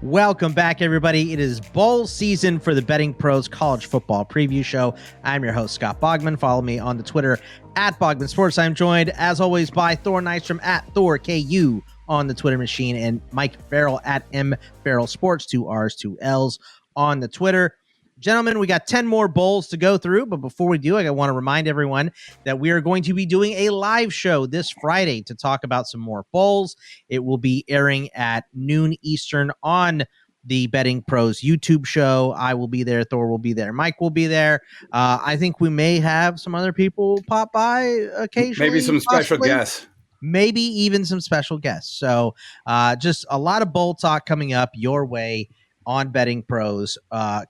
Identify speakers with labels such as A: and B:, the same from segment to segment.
A: Welcome back, everybody. It is bowl season for the Betting Pros College Football Preview Show. I'm your host, Scott Bogman. Follow me on the Twitter at Bogman Sports. I'm joined, as always, by Thor Nystrom at Thor KU on the Twitter machine, and Mike Farrell at M Farrell Sports, 2 R's, 2 L's on the Twitter. Gentlemen, we got 10 more bowls to go through, but before we do, I want to remind everyone that we are going to be doing a live show this Friday to talk about some more bowls. It will be airing at noon Eastern on the Betting Pros YouTube show. I will be there. Thor will be there. Mike will be there. I think we may have some other people pop by occasionally.
B: Maybe some special guests.
A: Maybe even some special guests. So just a lot of bowl talk coming up your way on Betting Pros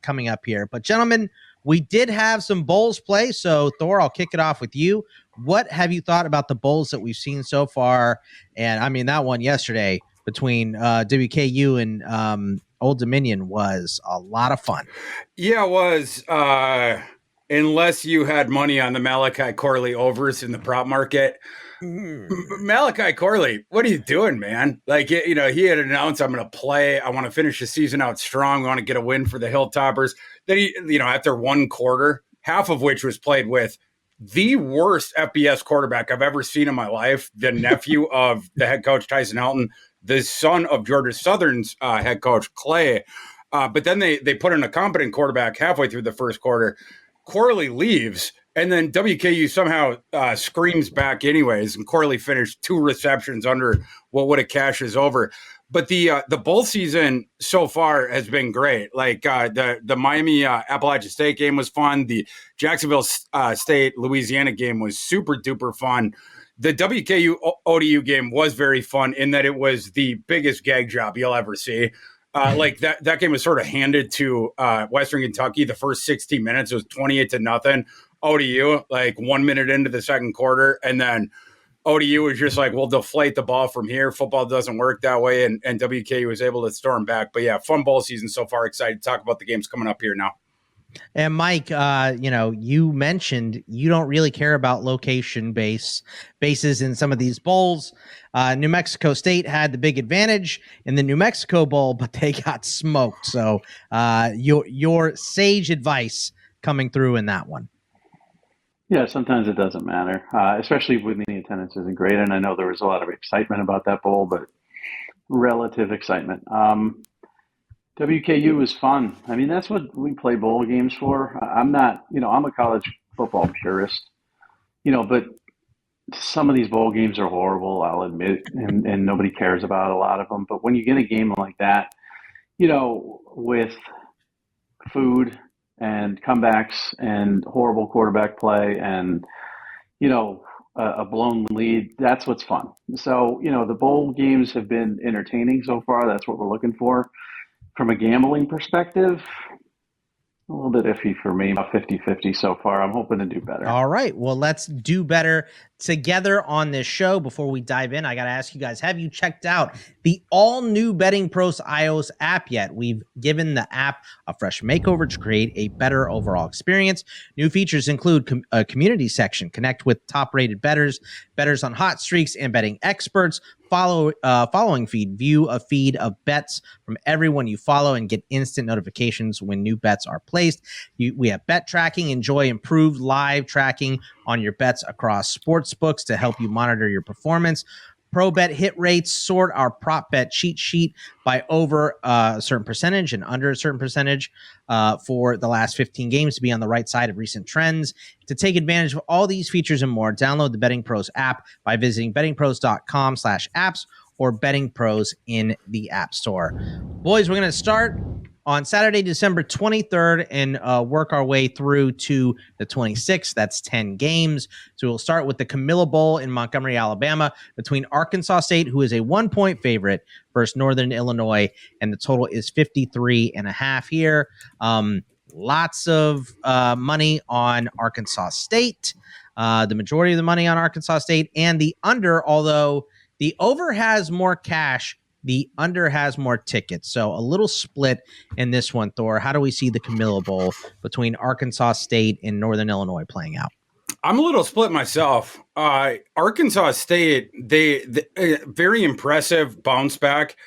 A: coming up here. But gentlemen, we did have some bowls play. So Thor, I'll kick it off with you. What have you thought about the bowls that we've seen so far? And I mean, that one yesterday between WKU and Old Dominion was a lot of fun.
B: Yeah, it was. Unless you had money on the Malachi Corley overs in the prop market. Malachi Corley, what are you doing, man? Like, you know, he had announced, I'm going to play. I want to finish the season out strong. I want to get a win for the Hilltoppers. Then he, you know, after one quarter, half of which was played with the worst FBS quarterback I've ever seen in my life, the nephew of the head coach, Tyson Helton, the son of Georgia Southern's head coach, Clay. But then they put in a competent quarterback halfway through the first quarter. Corley leaves. And then WKU somehow screams back anyways, and Corley finished 2 receptions under what would have cashes over. But the bowl season so far has been great. Like the Miami Appalachian State game was fun. The Jacksonville State Louisiana game was super duper fun. The WKU ODU game was very fun in that it was the biggest gag job you'll ever see. Like that game was sort of handed to Western Kentucky. The first 16 minutes, it was 28-0. ODU, like 1 minute into the second quarter, and then ODU was just like, we'll deflate the ball from here. Football doesn't work that way, and WKU was able to storm back. But yeah, fun bowl season so far. Excited to talk about the games coming up here now.
A: And Mike, you know, you mentioned you don't really care about location bases in some of these bowls. New Mexico State had the big advantage in the New Mexico Bowl, but they got smoked. So your sage advice coming through in that one.
C: Yeah, sometimes it doesn't matter, especially when the attendance isn't great. And I know there was a lot of excitement about that bowl, but relative excitement. WKU was fun. I mean, that's what we play bowl games for. I'm not, you know, I'm a college football purist, you know, but some of these bowl games are horrible, I'll admit, and nobody cares about a lot of them. But when you get a game like that, you know, with food and comebacks and horrible quarterback play and, you know, a blown lead, that's what's fun. So, you know, the bowl games have been entertaining so far. That's what we're looking for. From a gambling perspective, a little bit iffy for me, about 50-50 so far. I'm hoping to do better.
A: All right. Well, let's do better together on this show. Before we dive in, I got to ask you guys, have you checked out the all-new Betting Pros iOS app yet? We've given the app a fresh makeover to create a better overall experience. New features include a community section, connect with top-rated bettors, bettors on hot streaks, and betting experts. Following feed, view a feed of bets from everyone you follow and get instant notifications when new bets are placed. We have bet tracking. Enjoy improved live tracking on your bets across sports books to help you monitor your performance. Pro bet hit rates, sort our prop bet cheat sheet by over a certain percentage and under a certain percentage for the last 15 games to be on the right side of recent trends. To take advantage of all these features and more, download the Betting Pros app by visiting bettingpros.com/apps or Betting Pros in the App Store. Boys, we're going to start on Saturday, December 23rd, and work our way through to the 26th. That's 10 games. So we'll start with the Camilla Bowl in Montgomery, Alabama, between Arkansas State, who is a 1-point favorite, versus Northern Illinois, and the total is 53.5 here. Lots of money on Arkansas State, the majority of the money on Arkansas State, and the under, although the over has more cash, the under has more tickets. So a little split in this one, Thor. How do we see the Camilla Bowl between Arkansas State and Northern Illinois playing out?
B: I'm a little split myself. Arkansas State, they very impressive bounce back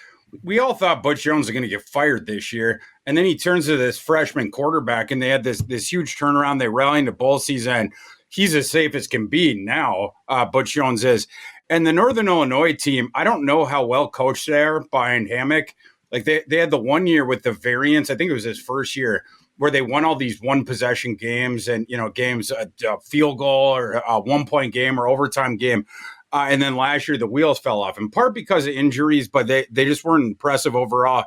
B: we all thought Butch Jones was going to get fired this year. And then he turns to this freshman quarterback, and they had this huge turnaround. They rallied into bowl season. He's as safe as can be now, Butch Jones is. And the Northern Illinois team, I don't know how well coached they are behind Hammock. Like they had the 1 year with the variance. I think it was his first year where they won all these one possession games and, games, a field goal or a 1 point game or overtime game. And then last year, the wheels fell off, in part because of injuries, but they just weren't impressive overall.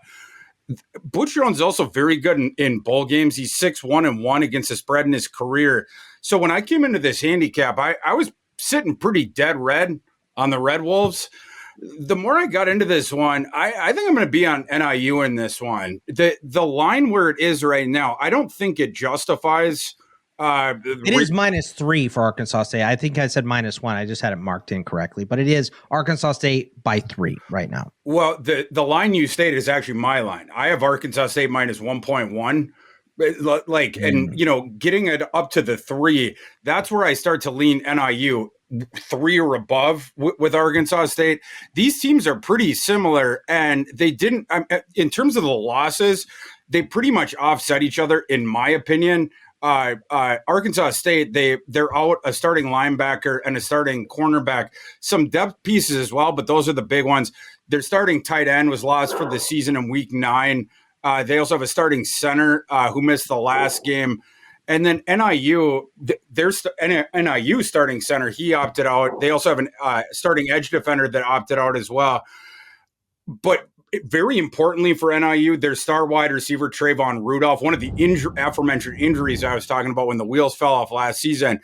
B: Butch Jones is also very good in bowl games. He's 6-1-1 against the spread in his career. So when I came into this handicap, I was sitting pretty dead red on the Red Wolves. The more I got into this one, I think I'm going to be on NIU in this one. The line where it is right now, I don't think it justifies.
A: It is -3 for Arkansas State. I think I said -1. I just had it marked incorrectly, but it is Arkansas State by 3 right now.
B: Well, the line you stated is actually my line. I have Arkansas State -1.1. And getting it up to the 3, that's where I start to lean NIU 3 or above with Arkansas State. These teams are pretty similar, and they didn't, in terms of the losses, they pretty much offset each other, in my opinion. Arkansas State, they're out a starting linebacker and a starting cornerback, some depth pieces as well, but those are the big ones. Their starting tight end was lost for the season in week 9. They also have a starting center who missed the last game. And then NIU, there's NIU starting center. He opted out. They also have a starting edge defender that opted out as well. But very importantly for NIU, their star wide receiver, Trayvon Rudolph, one of the aforementioned injuries I was talking about when the wheels fell off last season,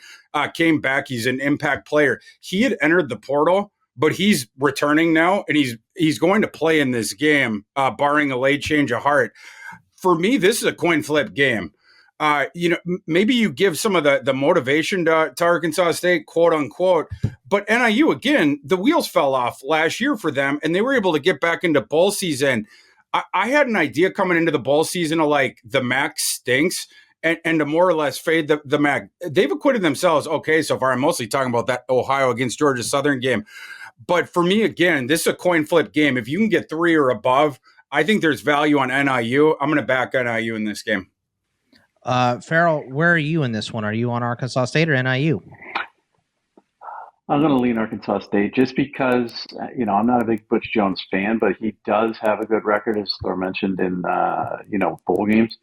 B: came back. He's an impact player. He had entered the portal, but he's returning now, and he's going to play in this game, barring a late change of heart. For me, this is a coin flip game. Maybe you give some of the motivation to Arkansas State, quote unquote, but NIU, again, the wheels fell off last year for them, and they were able to get back into bowl season. I had an idea coming into the bowl season of like the MAC stinks and to more or less fade the MAC. They've acquitted themselves okay so far. I'm mostly talking about that Ohio against Georgia Southern game. But for me, again, this is a coin flip game. If you can get 3 or above, I think there's value on NIU. I'm going to back NIU in this game.
A: Farrell, where are you in this one? Are you on Arkansas State or NIU?
C: I'm going to lean Arkansas State just because, I'm not a big Butch Jones fan, but he does have a good record, as Thor mentioned, in, bowl games.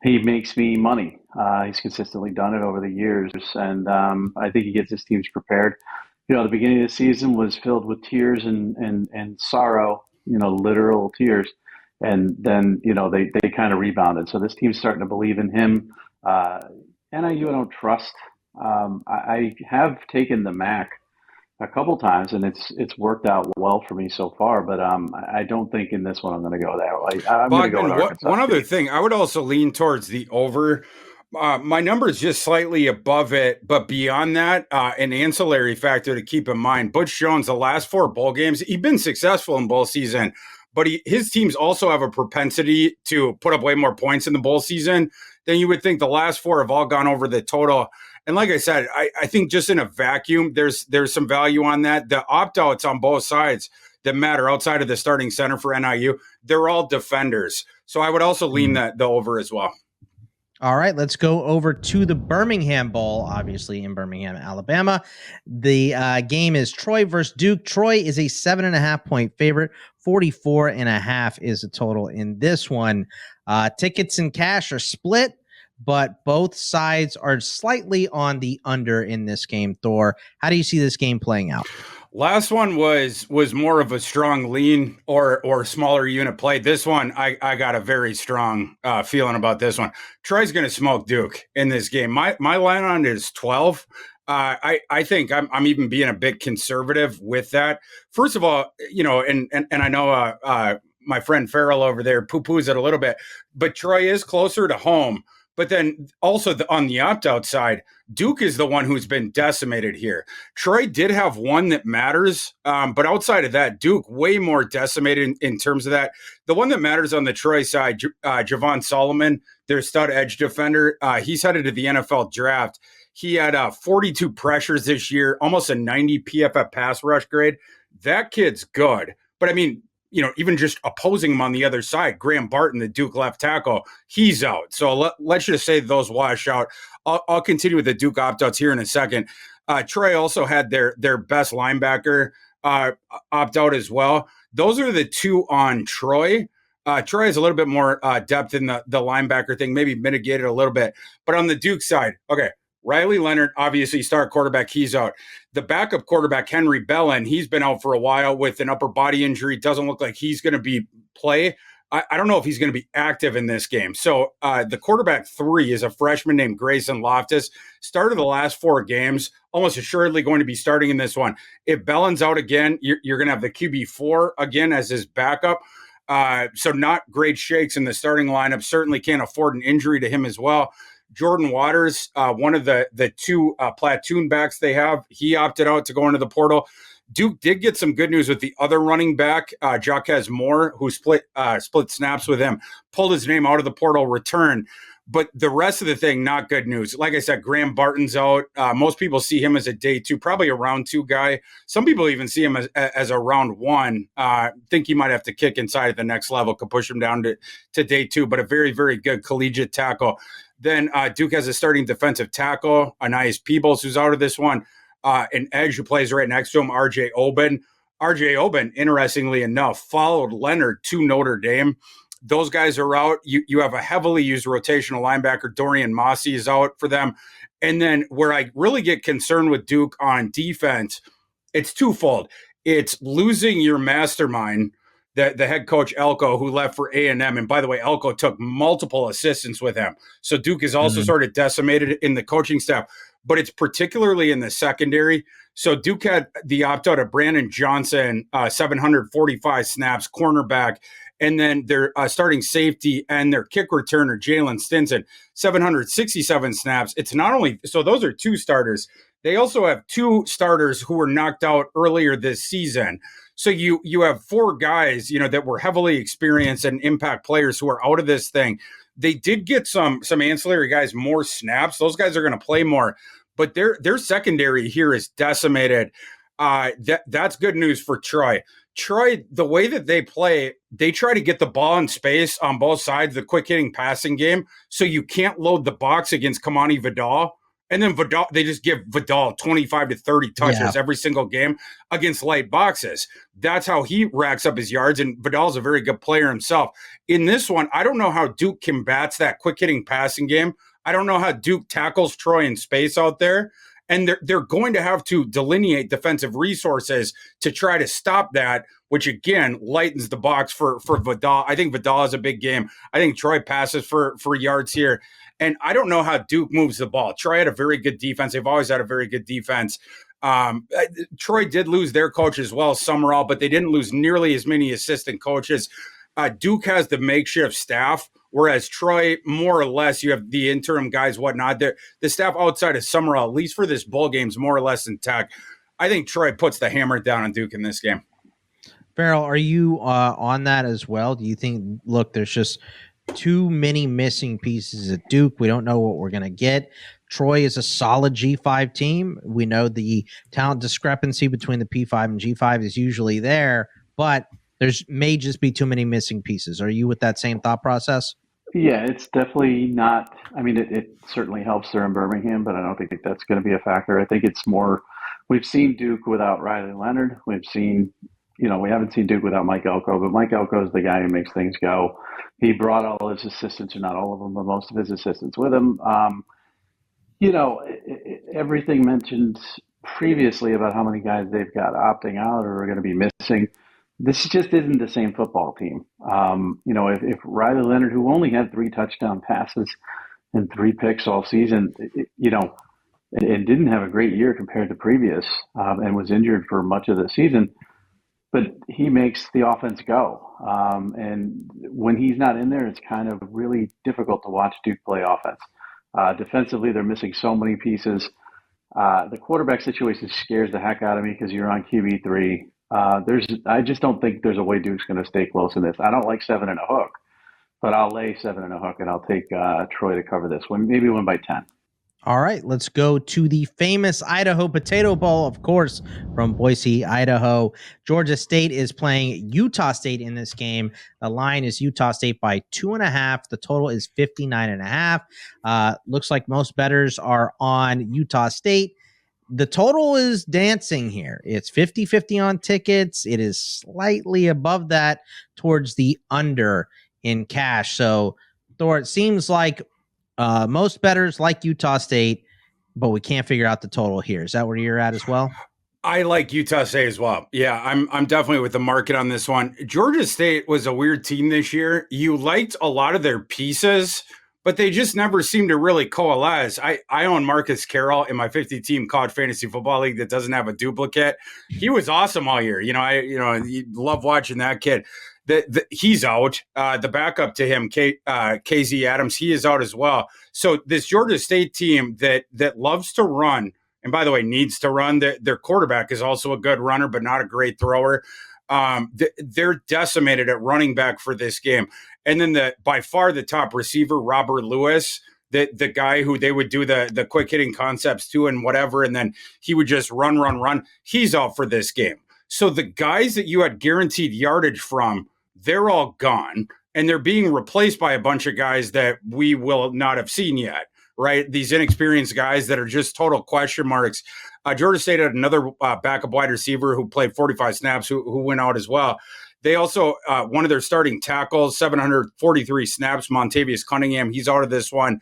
C: He makes me money. He's consistently done it over the years, and I think he gets his teams prepared. The beginning of the season was filled with tears and sorrow, literal tears. And then, they kind of rebounded. So this team's starting to believe in him. NIU, I don't trust. I have taken the MAC a couple times, and it's worked out well for me so far. But I don't think in this one I'm going to go there. I'm going to go with Arkansas
B: one other
C: State.
B: thing, I would also lean towards the over. My number is just slightly above it, but beyond that, an ancillary factor to keep in mind. Butch Jones, the last 4 bowl games, he's been successful in bowl season. But his teams also have a propensity to put up way more points in the bowl season than you would think. The last 4 have all gone over the total. And like I said, I think just in a vacuum, there's some value on that. The opt-outs on both sides that matter outside of the starting center for NIU, they're all defenders. So I would also lean the over as well.
A: All right, let's go over to the Birmingham Bowl, obviously in Birmingham, Alabama. The game is Troy versus Duke. Troy is a 7.5-point favorite. 44.5 is the total in this one. Tickets and cash are split, but both sides are slightly on the under in this game. Thor, how do you see this game playing out?
B: Last one was more of a strong lean or smaller unit play. This one, I got a very strong feeling about this one. Troy's going to smoke Duke in this game. My line on it is 12. I think I'm even being a bit conservative with that. First of all, and I know my friend Farrell over there poo-poos it a little bit, but Troy is closer to home. But then also on the opt-out side, Duke is the one who's been decimated here. Troy did have one that matters, but outside of that, Duke way more decimated in terms of that. The one that matters on the Troy side, Javon Solomon, their stud edge defender, he's headed to the NFL draft. He had 42 pressures this year, almost a 90 PFF pass rush grade. That kid's good. But I mean, even just opposing him on the other side. Graham Barton, the Duke left tackle, he's out. So let's just say those wash out. I'll continue with the Duke opt-outs here in a second. Troy also had their best linebacker opt out as well. Those are the two on Troy. Troy has a little bit more depth in the linebacker thing, maybe mitigated a little bit. But on the Duke side, okay, Riley Leonard, obviously star quarterback, he's out. The backup quarterback, Henry Bellin, he's been out for a while with an upper body injury. Doesn't look like he's going to play. I don't know if he's going to be active in this game. So the quarterback 3 is a freshman named Grayson Loftus. Started the last 4 games, almost assuredly going to be starting in this one. If Bellin's out again, you're going to have the QB4 again as his backup. So not great shakes in the starting lineup. Certainly can't afford an injury to him as well. Jordan Waters, one of the 2 platoon backs they have, he opted out to go into the portal. Duke did get some good news with the other running back, Jaquez Moore, who split snaps with him, pulled his name out of the portal, return. But the rest of the thing, not good news. Like I said, Graham Barton's out. Most people see him as a day 2, probably a round 2 guy. Some people even see him as a round 1. Think he might have to kick inside at the next level, could push him down to day 2, but a very, very good collegiate tackle. Then Duke has a starting defensive tackle, Anais Peebles, who's out of this one. An edge who plays right next to him, R.J. Oben. R.J. Oben, interestingly enough, followed Leonard to Notre Dame. Those guys are out. You have a heavily used rotational linebacker, Dorian Mossy, is out for them. And then where I really get concerned with Duke on defense, it's twofold. It's losing your mastermind, the head coach Elko, who left for A&M. And by the way, Elko took multiple assistants with him. So Duke is also sort of decimated in the coaching staff, but it's particularly in the secondary. So Duke had the opt-out of Brandon Johnson, 745 snaps, cornerback, and then their starting safety and their kick returner, Jalen Stinson, 767 snaps. It's not only – so those are 2 starters. They also have 2 starters who were knocked out earlier this season. So you have 4 guys, that were heavily experienced and impact players who are out of this thing. They did get some ancillary guys more snaps. Those guys are going to play more, but their secondary here is decimated. That's good news for Troy. Troy, the way that they play, they try to get the ball in space on both sides, the quick hitting passing game, so you can't load the box against Kamani Vidal. And then Vidal, they just give Vidal 25 to 30 touches every single game against light boxes. That's how he racks up his yards, and Vidal's a very good player himself. In this one, I don't know how Duke combats that quick-hitting passing game. I don't know how Duke tackles Troy in space out there. And they're going to have to delineate defensive resources to try to stop that, which, again, lightens the box for Vidal. I think Vidal has a big game. I think Troy passes for yards here. And I don't know how Duke moves the ball. Troy had a very good defense. They've always had a very good defense. Troy did lose their coach as well, Summerall, but they didn't lose nearly as many assistant coaches. Duke has the makeshift staff, whereas Troy, more or less, you have the interim guys, whatnot. The staff outside of Summerall, at least for this bowl game, is more or less intact. I think Troy puts the hammer down on Duke in this game.
A: Farrell, are you on that as well? Do you think, look, there's just too many missing pieces at Duke? We don't know what we're going to get. Troy is a solid G5 team. We know the talent discrepancy between the P5 and G5 is usually there, but there's may just be too many missing pieces. Are you with that same thought process?
C: Yeah, it's definitely not. I mean, it certainly helps they're in Birmingham, but I don't think that's going to be a factor. I think it's more, we've seen Duke without Riley Leonard. We've seen, we haven't seen Duke without Mike Elko, but Mike Elko is the guy who makes things go. He brought all his assistants, or not all of them, but most of his assistants with him. Everything mentioned previously about how many guys they've got opting out or are going to be missing. This just isn't the same football team. If Riley Leonard, who only had 3 touchdown passes and 3 picks all season, and didn't have a great year compared to previous, and was injured for much of the season, but he makes the offense go. And when he's not in there, it's kind of really difficult to watch Duke play offense. Defensively, they're missing so many pieces. The quarterback situation scares the heck out of me because you're on QB3. I just don't think there's a way Duke's going to stay close in this. I don't like 7 and a hook, but I'll lay 7 and a hook, and I'll take Troy to cover this one. Maybe win by 10.
A: All right, let's go to the famous Idaho Potato Bowl, of course, from Boise, Idaho. Georgia State is playing Utah State in this game. The line is Utah State by 2.5. The total is 59.5. Looks like most bettors are on Utah State. The total is dancing here. It's 50-50 on tickets. It is slightly above that towards the under in cash. So, Thor, it seems like most bettors like Utah State, but we can't figure out the total here. Is that where you're at as well?
B: I like Utah State as well. Yeah, I'm definitely with the market on this one. Georgia State was a weird team this year. You liked a lot of their pieces, but they just never seem to really coalesce. I own Marcus Carroll in my 50-team college fantasy football league that doesn't have a duplicate. He was awesome all year. You love watching that kid. He's out. The backup to him, KZ Adams, he is out as well. So this Georgia State team that loves to run, and by the way, needs to run. Their quarterback is also a good runner, but not a great thrower. They're decimated at running back for this game. And then by far the top receiver, Robert Lewis, the guy who they would do the quick hitting concepts to and whatever, and then he would just run. He's out for this game. So the guys that you had guaranteed yardage from, they're all gone, and they're being replaced by a bunch of guys that we will not have seen yet, right? These inexperienced guys that are just total question marks. Georgia State had another backup wide receiver who played 45 snaps who went out as well. They also, one of their starting tackles, 743 snaps, Montavious Cunningham, he's out of this one.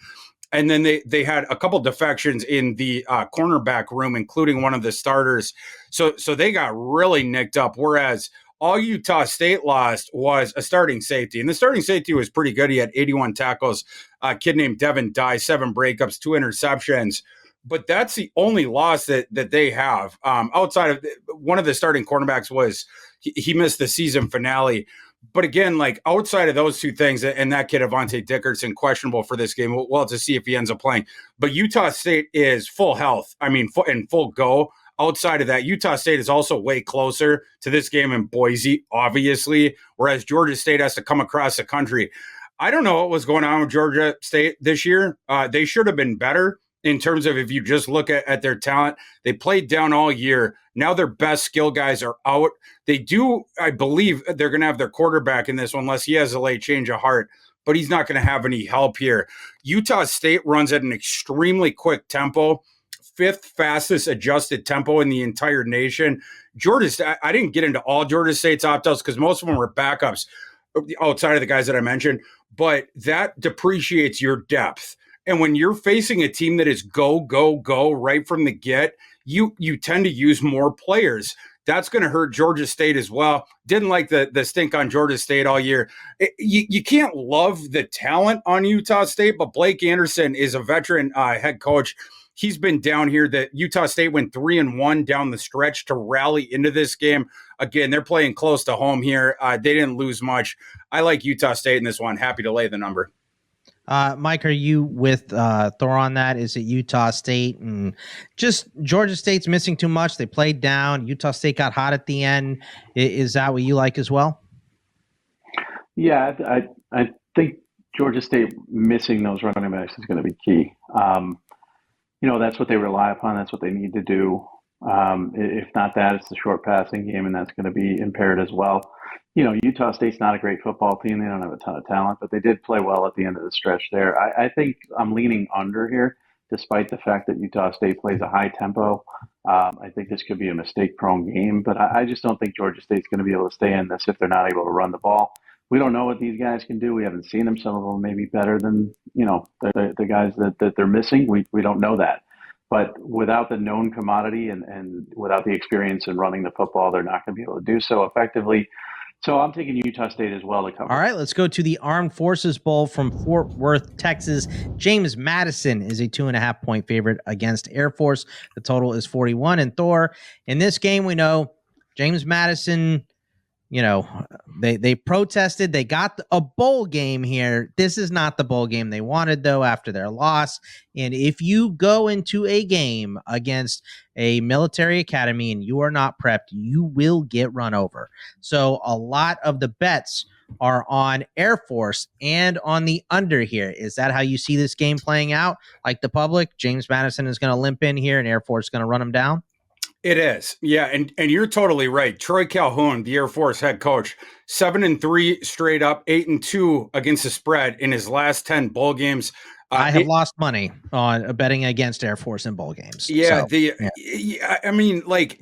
B: And then they had a couple defections in the cornerback room, including one of the starters. So they got really nicked up, whereas all Utah State lost was a starting safety. And the starting safety was pretty good. He had 81 tackles. A kid named Devin Dye, 7 breakups, 2 interceptions. But that's the only loss that they have. Outside of one of the starting cornerbacks was he missed the season finale. But again, like outside of those two things, and that kid Avante Dickerson questionable for this game. We'll have to see if he ends up playing. But Utah State is full health. I mean, in full go. Outside of that, Utah State is also way closer to this game in Boise, obviously, whereas Georgia State has to come across the country. I don't know what was going on with Georgia State this year. They should have been better in terms of if you just look at their talent. They played down all year. Now their best skill guys are out. They do, I believe, they're going to have their quarterback in this one, unless he has a late change of heart, but he's not going to have any help here. Utah State runs at an extremely quick tempo. 5th fastest adjusted tempo in the entire nation. Georgia State, I didn't get into all Georgia State's opt-outs because most of them were backups outside of the guys that I mentioned, but that depreciates your depth. And when you're facing a team that is go right from the get, you tend to use more players. That's going to hurt Georgia State as well. Didn't like the stink on Georgia State all year. You can't love the talent on Utah State, but Blake Anderson is a veteran head coach. He's been down here. That Utah State went 3-1 down the stretch to rally into this game. Again, they're playing close to home here. They didn't lose much. I like Utah State in this one. Happy to lay the number.
A: Mike, are you with Thor on that? Is it Utah State and just Georgia State's missing too much? They played down. Utah State got hot at the end. Is that what you like as well?
C: Yeah, I think Georgia State missing those running backs is going to be key. That's what they rely upon. That's what they need to do. If not that, it's the short passing game, and that's going to be impaired as well. Utah State's not a great football team. They don't have a ton of talent, but they did play well at the end of the stretch there. I think I'm leaning under here, despite the fact that Utah State plays a high tempo. I think this could be a mistake-prone game, but I just don't think Georgia State's going to be able to stay in this if they're not able to run the ball. We don't know what these guys can do. We haven't seen them. Some of them may be better than the guys that they're missing. We don't know that. But without the known commodity and without the experience in running the football, they're not going to be able to do so effectively. So I'm taking Utah State as well to cover.
A: All right, let's go to the Armed Forces Bowl from Fort Worth, Texas. James Madison is a 2.5-point favorite against Air Force. The total is 41. And Thor, in this game, we know James Madison, they protested. They got a bowl game here. This is not the bowl game they wanted, though, after their loss. And if you go into a game against a military academy and you are not prepped, you will get run over. So a lot of the bets are on Air Force and on the under here. Is that how you see this game playing out? Like the public, James Madison is going to limp in here and Air Force is going to run him down?
B: It is. Yeah, and you're totally right. Troy Calhoun, the Air Force head coach, 7-3 straight up, 8-2 against the spread in his last 10 bowl games.
A: I have lost money on betting against Air Force in bowl games.
B: Yeah, I mean, like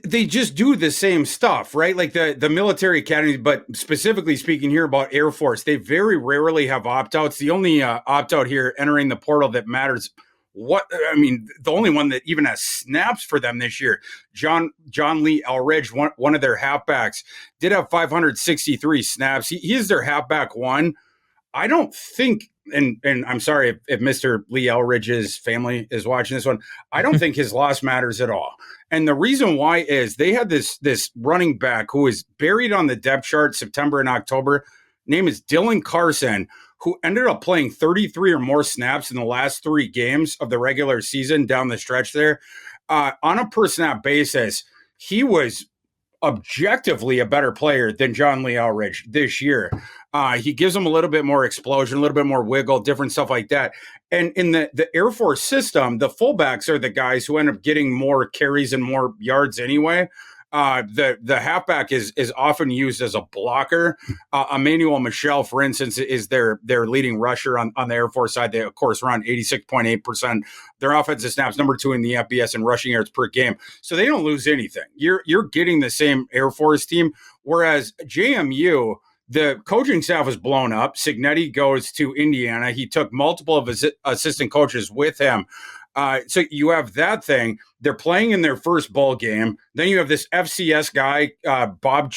B: they just do the same stuff, right? Like the military academies, but specifically speaking here about Air Force, they very rarely have opt-outs. The only opt-out here entering the portal that matters, the only one that even has snaps for them this year, John Lee Elridge, one of their halfbacks, did have 563 snaps. He is their halfback one. I don't think, and I'm sorry if Mr. Lee Elridge's family is watching this one, I don't think his loss matters at all. And the reason why is they had this running back who is buried on the depth chart September and October. Name is Dylan Carson, who ended up playing 33 or more snaps in the last 3 games of the regular season down the stretch there. On a per snap basis, he was objectively a better player than John Lee Elridge this year. He gives them a little bit more explosion, a little bit more wiggle, different stuff like that. And in the Air Force system, the fullbacks are the guys who end up getting more carries and more yards anyway. The halfback is often used as a blocker. Emmanuel Michel, for instance, is their leading rusher on the Air Force side. They, of course, run 86.8%. Their offensive snaps, number 2 in the FBS in rushing yards per game. So they don't lose anything. You're getting the same Air Force team, whereas JMU, the coaching staff was blown up. Signetti goes to Indiana. He took multiple of his assistant coaches with him. So you have that thing. They're playing in their first bowl game. Then you have this FCS guy, Bob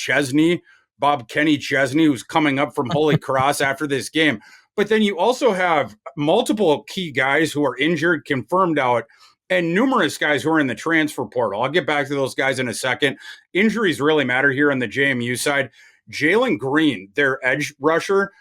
B: Kenny Chesney, who's coming up from Holy Cross after this game. But then you also have multiple key guys who are injured, confirmed out, and numerous guys who are in the transfer portal. I'll get back to those guys in a second. Injuries really matter here on the JMU side. Jalen Green, their edge rusher,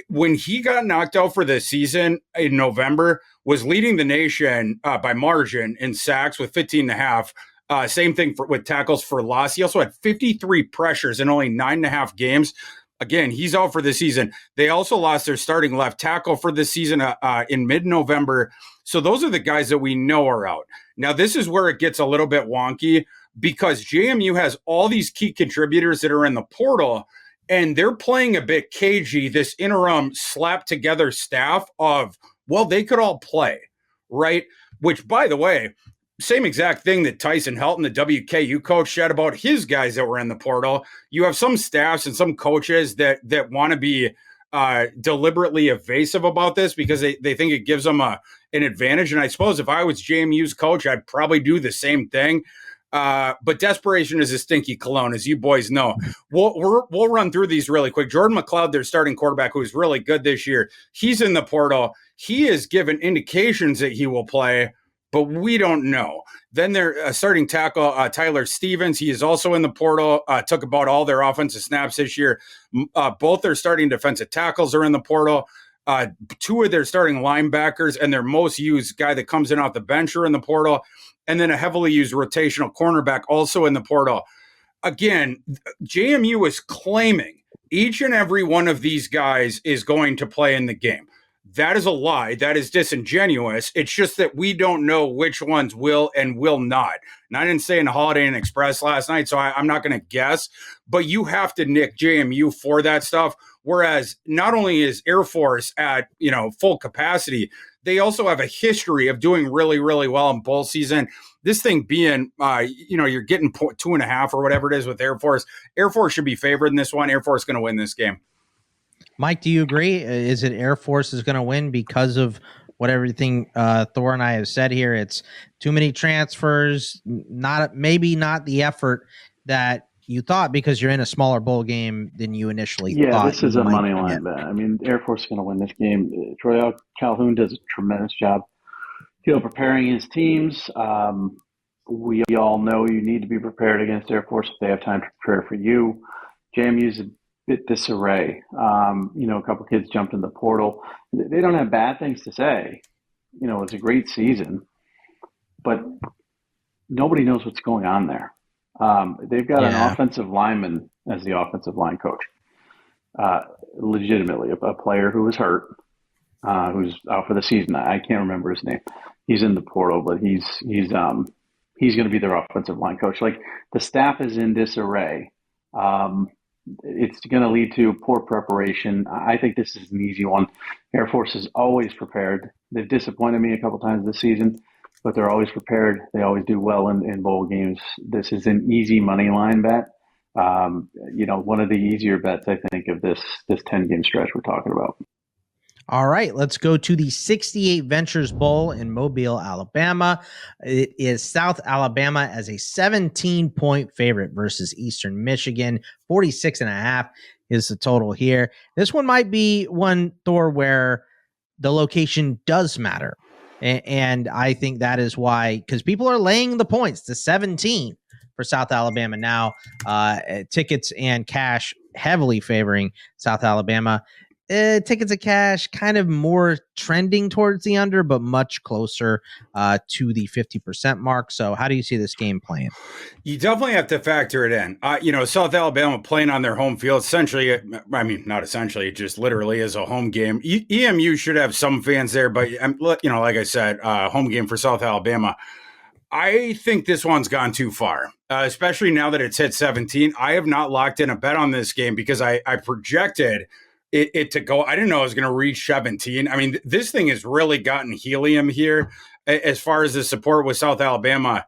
B: when he got knocked out for the season in November, was leading the nation by margin in sacks with 15.5. Same thing with tackles for loss. He also had 53 pressures in only 9.5 games. Again, he's out for the season. They also lost their starting left tackle for the season in mid-November. So those are the guys that we know are out. Now, this is where it gets a little bit wonky because JMU has all these key contributors that are in the portal, and they're playing a bit cagey, this interim slapped together staff of, well, they could all play, right? Which, by the way, same exact thing that Tyson Helton, the WKU coach, said about his guys that were in the portal. You have some staffs and some coaches that want to be deliberately evasive about this because they think it gives them an advantage. And I suppose if I was JMU's coach, I'd probably do the same thing. But desperation is a stinky cologne, as you boys know. We'll run through these really quick. Jordan McLeod, their starting quarterback, who's really good this year, he's in the portal. He has given indications that he will play, but we don't know. Then their starting tackle, Tyler Stevens, he is also in the portal, took about all their offensive snaps this year. Both their starting defensive tackles are in the portal. 2 of their starting linebackers and their most used guy that comes in off the bench are in the portal. And then a heavily used rotational cornerback also in the portal. Again, JMU is claiming each and every one of these guys is going to play in the game. That is a lie. That is disingenuous. It's just that we don't know which ones will and will not. And I didn't say in the Holiday Inn Express last night, so I'm not going to guess. But you have to nick JMU for that stuff. Whereas not only is Air Force at full capacity, they also have a history of doing really, really well in bowl season. This thing being, you're getting 2.5 or whatever it is with Air Force. Air Force should be favored in this one. Air Force is going to win this game.
A: Mike, do you agree? Is it Air Force is going to win because of what everything Thor and I have said here? It's too many transfers, maybe not the effort that you thought because you're in a smaller bowl game than you initially thought.
C: Yeah, this is a money line bet. I mean, Air Force is going to win this game. Troy Calhoun does a tremendous job, preparing his teams. We all know you need to be prepared against Air Force if they have time to prepare for you. JMU's a bit disarray. A couple kids jumped in the portal. They don't have bad things to say. It's a great season, but nobody knows what's going on there. They've got an offensive lineman as the offensive line coach. legitimately a player who was hurt, who's out for the season. I can't remember his name. He's in the portal, but he's going to be their offensive line coach. Like, the staff is in disarray. It's going to lead to poor preparation. I think this is an easy one. Air Force is always prepared. They've disappointed me a couple times this season, but they're always prepared. They always do well in bowl games. This is an easy money line bet. One of the easier bets, I think, of this 10-game stretch we're talking about.
A: All right, let's go to the 68 Ventures Bowl in Mobile, Alabama. It is South Alabama as a 17-point favorite versus Eastern Michigan. 46.5 is the total here. This one might be one, Thor, where the location does matter. And I think that is why, because people are laying the points to 17 for South Alabama now. Tickets and cash heavily favoring South Alabama. Tickets and cash kind of more trending towards the under, but much closer to the 50% mark. So how do you see this game playing?
B: You definitely have to factor it in. South Alabama playing on their home field, essentially, I mean, not essentially, it just literally is a home game. EMU should have some fans there, but, like I said, home game for South Alabama. I think this one's gone too far, especially now that it's hit 17. I have not locked in a bet on this game because I projected it to go. I didn't know it was going to reach 17. I mean, this thing has really gotten helium here as far as the support with South Alabama.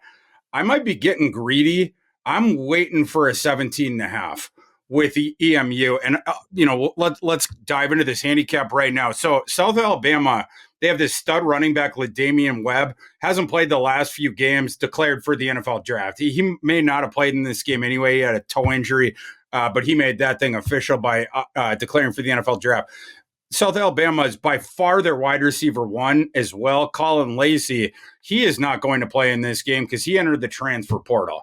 B: I might be getting greedy. I'm waiting for a 17.5 with the EMU. And, let's dive into this handicap right now. So South Alabama, they have this stud running back, LaDamian Webb, hasn't played the last few games, declared for the NFL draft. He may not have played in this game anyway. He had a toe injury. But he made that thing official by declaring for the NFL draft. South Alabama is by far their wide receiver one as well. Colin Lacey, he is not going to play in this game because he entered the transfer portal,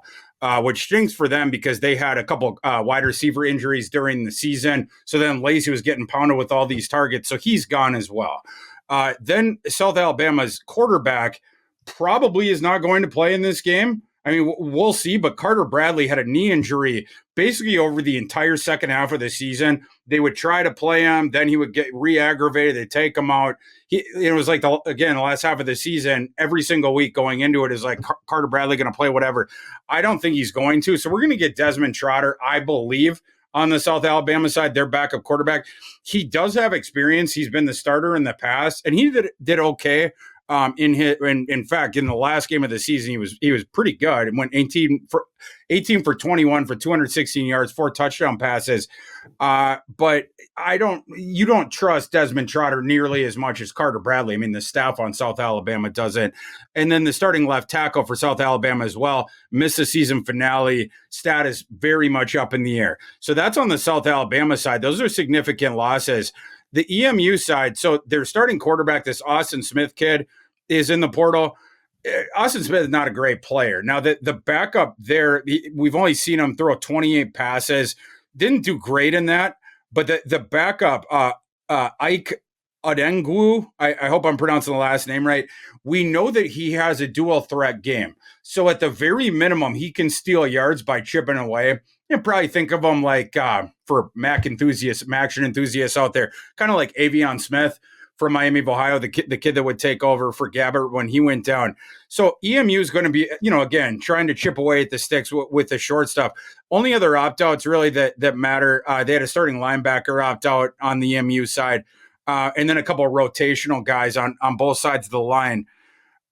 B: which stinks for them because they had a couple wide receiver injuries during the season. So then Lacey was getting pounded with all these targets. So he's gone as well. Then South Alabama's quarterback probably is not going to play in this game. I mean, we'll see, but Carter Bradley had a knee injury basically over the entire second half of the season. They would try to play him, then he would get re-aggravated, they'd take him out. It was like, the last half of the season, every single week going into it is like, Carter Bradley going to play whatever. I don't think he's going to. So we're going to get Desmond Trotter, I believe, on the South Alabama side, their backup quarterback. He does have experience. He's been the starter in the past, and he did okay. In fact, in the last game of the season, he was pretty good and went 18 for 21 for 216 yards, 4 touchdown passes. But you don't trust Desmond Trotter nearly as much as Carter Bradley. I mean, the staff on South Alabama doesn't. And then the starting left tackle for South Alabama as well missed the season finale. Status very much up in the air. So that's on the South Alabama side. Those are significant losses. The EMU side, so their starting quarterback, this Austin Smith kid, is in the portal. Austin Smith is not a great player. Now, the backup there, we've only seen him throw 28 passes. Didn't do great in that. But the backup, Ike Odengwu, I hope I'm pronouncing the last name right. We know that he has a dual threat game. So at the very minimum, he can steal yards by chipping away. You probably think of him like, for Mac action enthusiasts out there, kind of like Avion Smith from Miami of Ohio, the kid that would take over for Gabbert when he went down. So EMU is going to be, again, trying to chip away at the sticks with the short stuff. Only other opt-outs really that matter, they had a starting linebacker opt-out on the EMU side, and then a couple of rotational guys on both sides of the line.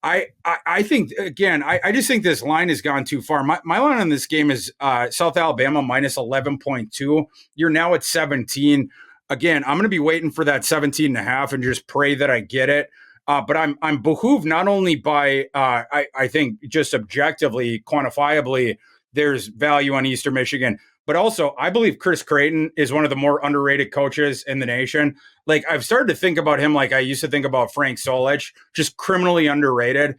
B: I think, again, I just think this line has gone too far. My line on this game is South Alabama minus 11.2. You're now at 17. Again, I'm going to be waiting for that 17.5 and just pray that I get it. But I'm behooved not only by, I think, just objectively, quantifiably, there's value on Eastern Michigan, but also I believe Chris Creighton is one of the more underrated coaches in the nation. Like, I've started to think about him like I used to think about Frank Solich, just criminally underrated.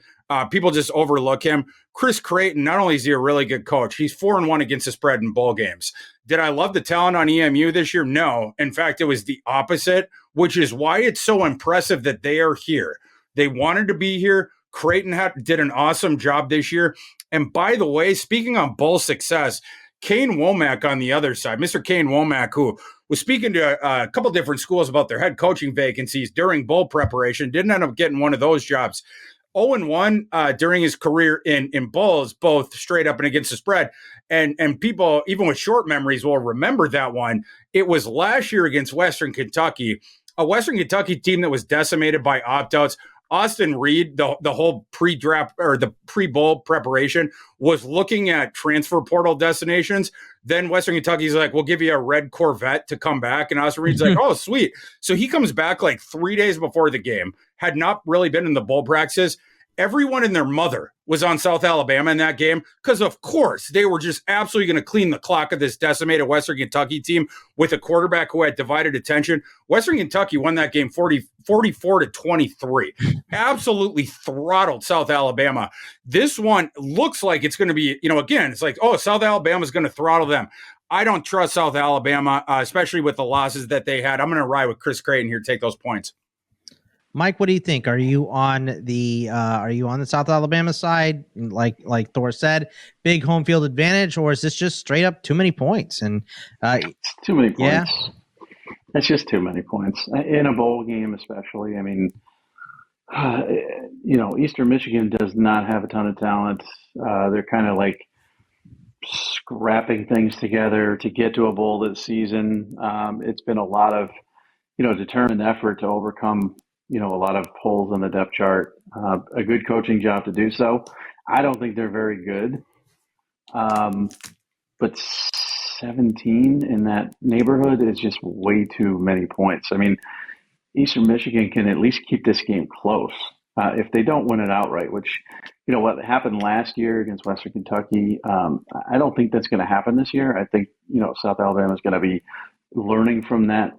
B: People just overlook him. Chris Creighton, not only is he a really good coach, he's 4-1 against the spread in bowl games. Did I love the talent on EMU this year? No. In fact, it was the opposite, which is why it's so impressive that they are here. They wanted to be here. Creighton did an awesome job this year. And by the way, speaking on bowl success, Kane Womack on the other side, Mr. Kane Womack, who was speaking to a couple different schools about their head coaching vacancies during bowl preparation, didn't end up getting one of those jobs. 0-1 during his career in bowls, both straight up and against the spread. And people, even with short memories, will remember that one. It was last year against Western Kentucky, a Western Kentucky team that was decimated by opt-outs. Austin Reed, the whole pre-draft or the pre-bowl preparation, was looking at transfer portal destinations. Then Western Kentucky's like, we'll give you a red Corvette to come back. And Austin Reed's like, oh, sweet. So he comes back like 3 days before the game, had not really been in the bowl practices. Everyone and their mother was on South Alabama in that game because, of course, they were just absolutely going to clean the clock of this decimated Western Kentucky team with a quarterback who had divided attention. Western Kentucky won that game 44-23. Absolutely throttled South Alabama. This one looks like it's going to be, again, it's like, oh, South Alabama's going to throttle them. I don't trust South Alabama, especially with the losses that they had. I'm going to ride with Chris Creighton here, take those points.
A: Mike, what do you think? Are you on the South Alabama side? Like Thor said, big home field advantage, or is this just straight up too many points? And
C: it's too many points.
A: Yeah.
C: It's just too many points in a bowl game, especially. I mean, Eastern Michigan does not have a ton of talent. They're kind of like scrapping things together to get to a bowl this season. It's been a lot of, determined effort to overcome a lot of holes in the depth chart, a good coaching job to do so. I don't think they're very good. But 17 in that neighborhood is just way too many points. I mean, Eastern Michigan can at least keep this game close. If they don't win it outright, which, what happened last year against Western Kentucky, I don't think that's going to happen this year. I think, South Alabama is going to be learning from that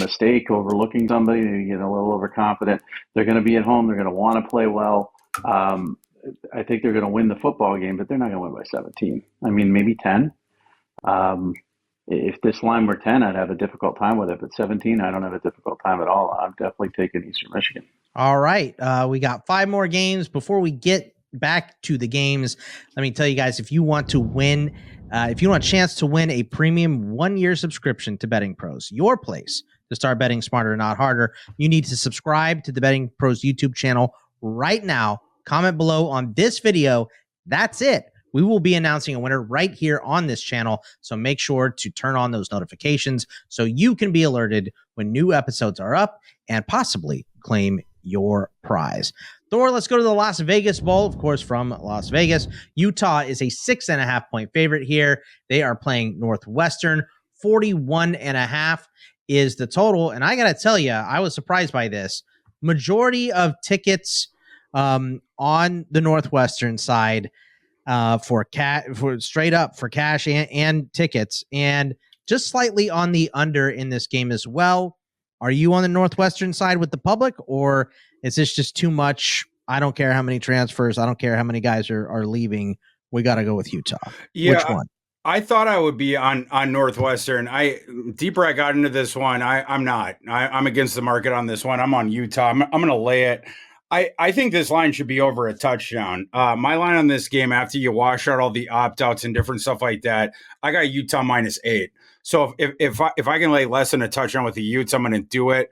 C: mistake, overlooking somebody, get a little overconfident. They're going to be at home. They're going to want to play well. I think they're going to win the football game, but they're not going to win by 17. I mean, maybe 10. If this line were 10, I'd have a difficult time with it. But 17, I don't have a difficult time at all. I'm definitely taking Eastern Michigan.
A: All right. We got 5 more games. Before we get back to the games, let me tell you guys, if you want to win, if you want a chance to win a premium 1-year subscription to Betting Pros, your place to start betting smarter, not harder, you need to subscribe to the Betting Pros YouTube channel right now. Comment below on this video. That's it. We will be announcing a winner right here on this channel. So make sure to turn on those notifications so you can be alerted when new episodes are up and possibly claim your prize. Thor, let's go to the Las Vegas Bowl, of course, from Las Vegas. Utah is a 6.5 point favorite here. They are playing Northwestern. 41.5 is the total. And I got to tell you, I was surprised by this. Majority of tickets on the Northwestern side for straight up for cash and tickets, and just slightly on the under in this game as well. Are you on the Northwestern side with the public, or is this just too much? I don't care how many transfers. I don't care how many guys are leaving. We got to go with Utah.
B: Yeah,
A: which one?
B: I thought I would be on Northwestern. Deeper I got into this one, I'm not. I'm against the market on this one. I'm on Utah. I'm going to lay it. I think this line should be over a touchdown. My line on this game, after you wash out all the opt-outs and different stuff like that, I got Utah -8. So if I can lay less than a touchdown with the Utes, I'm going to do it.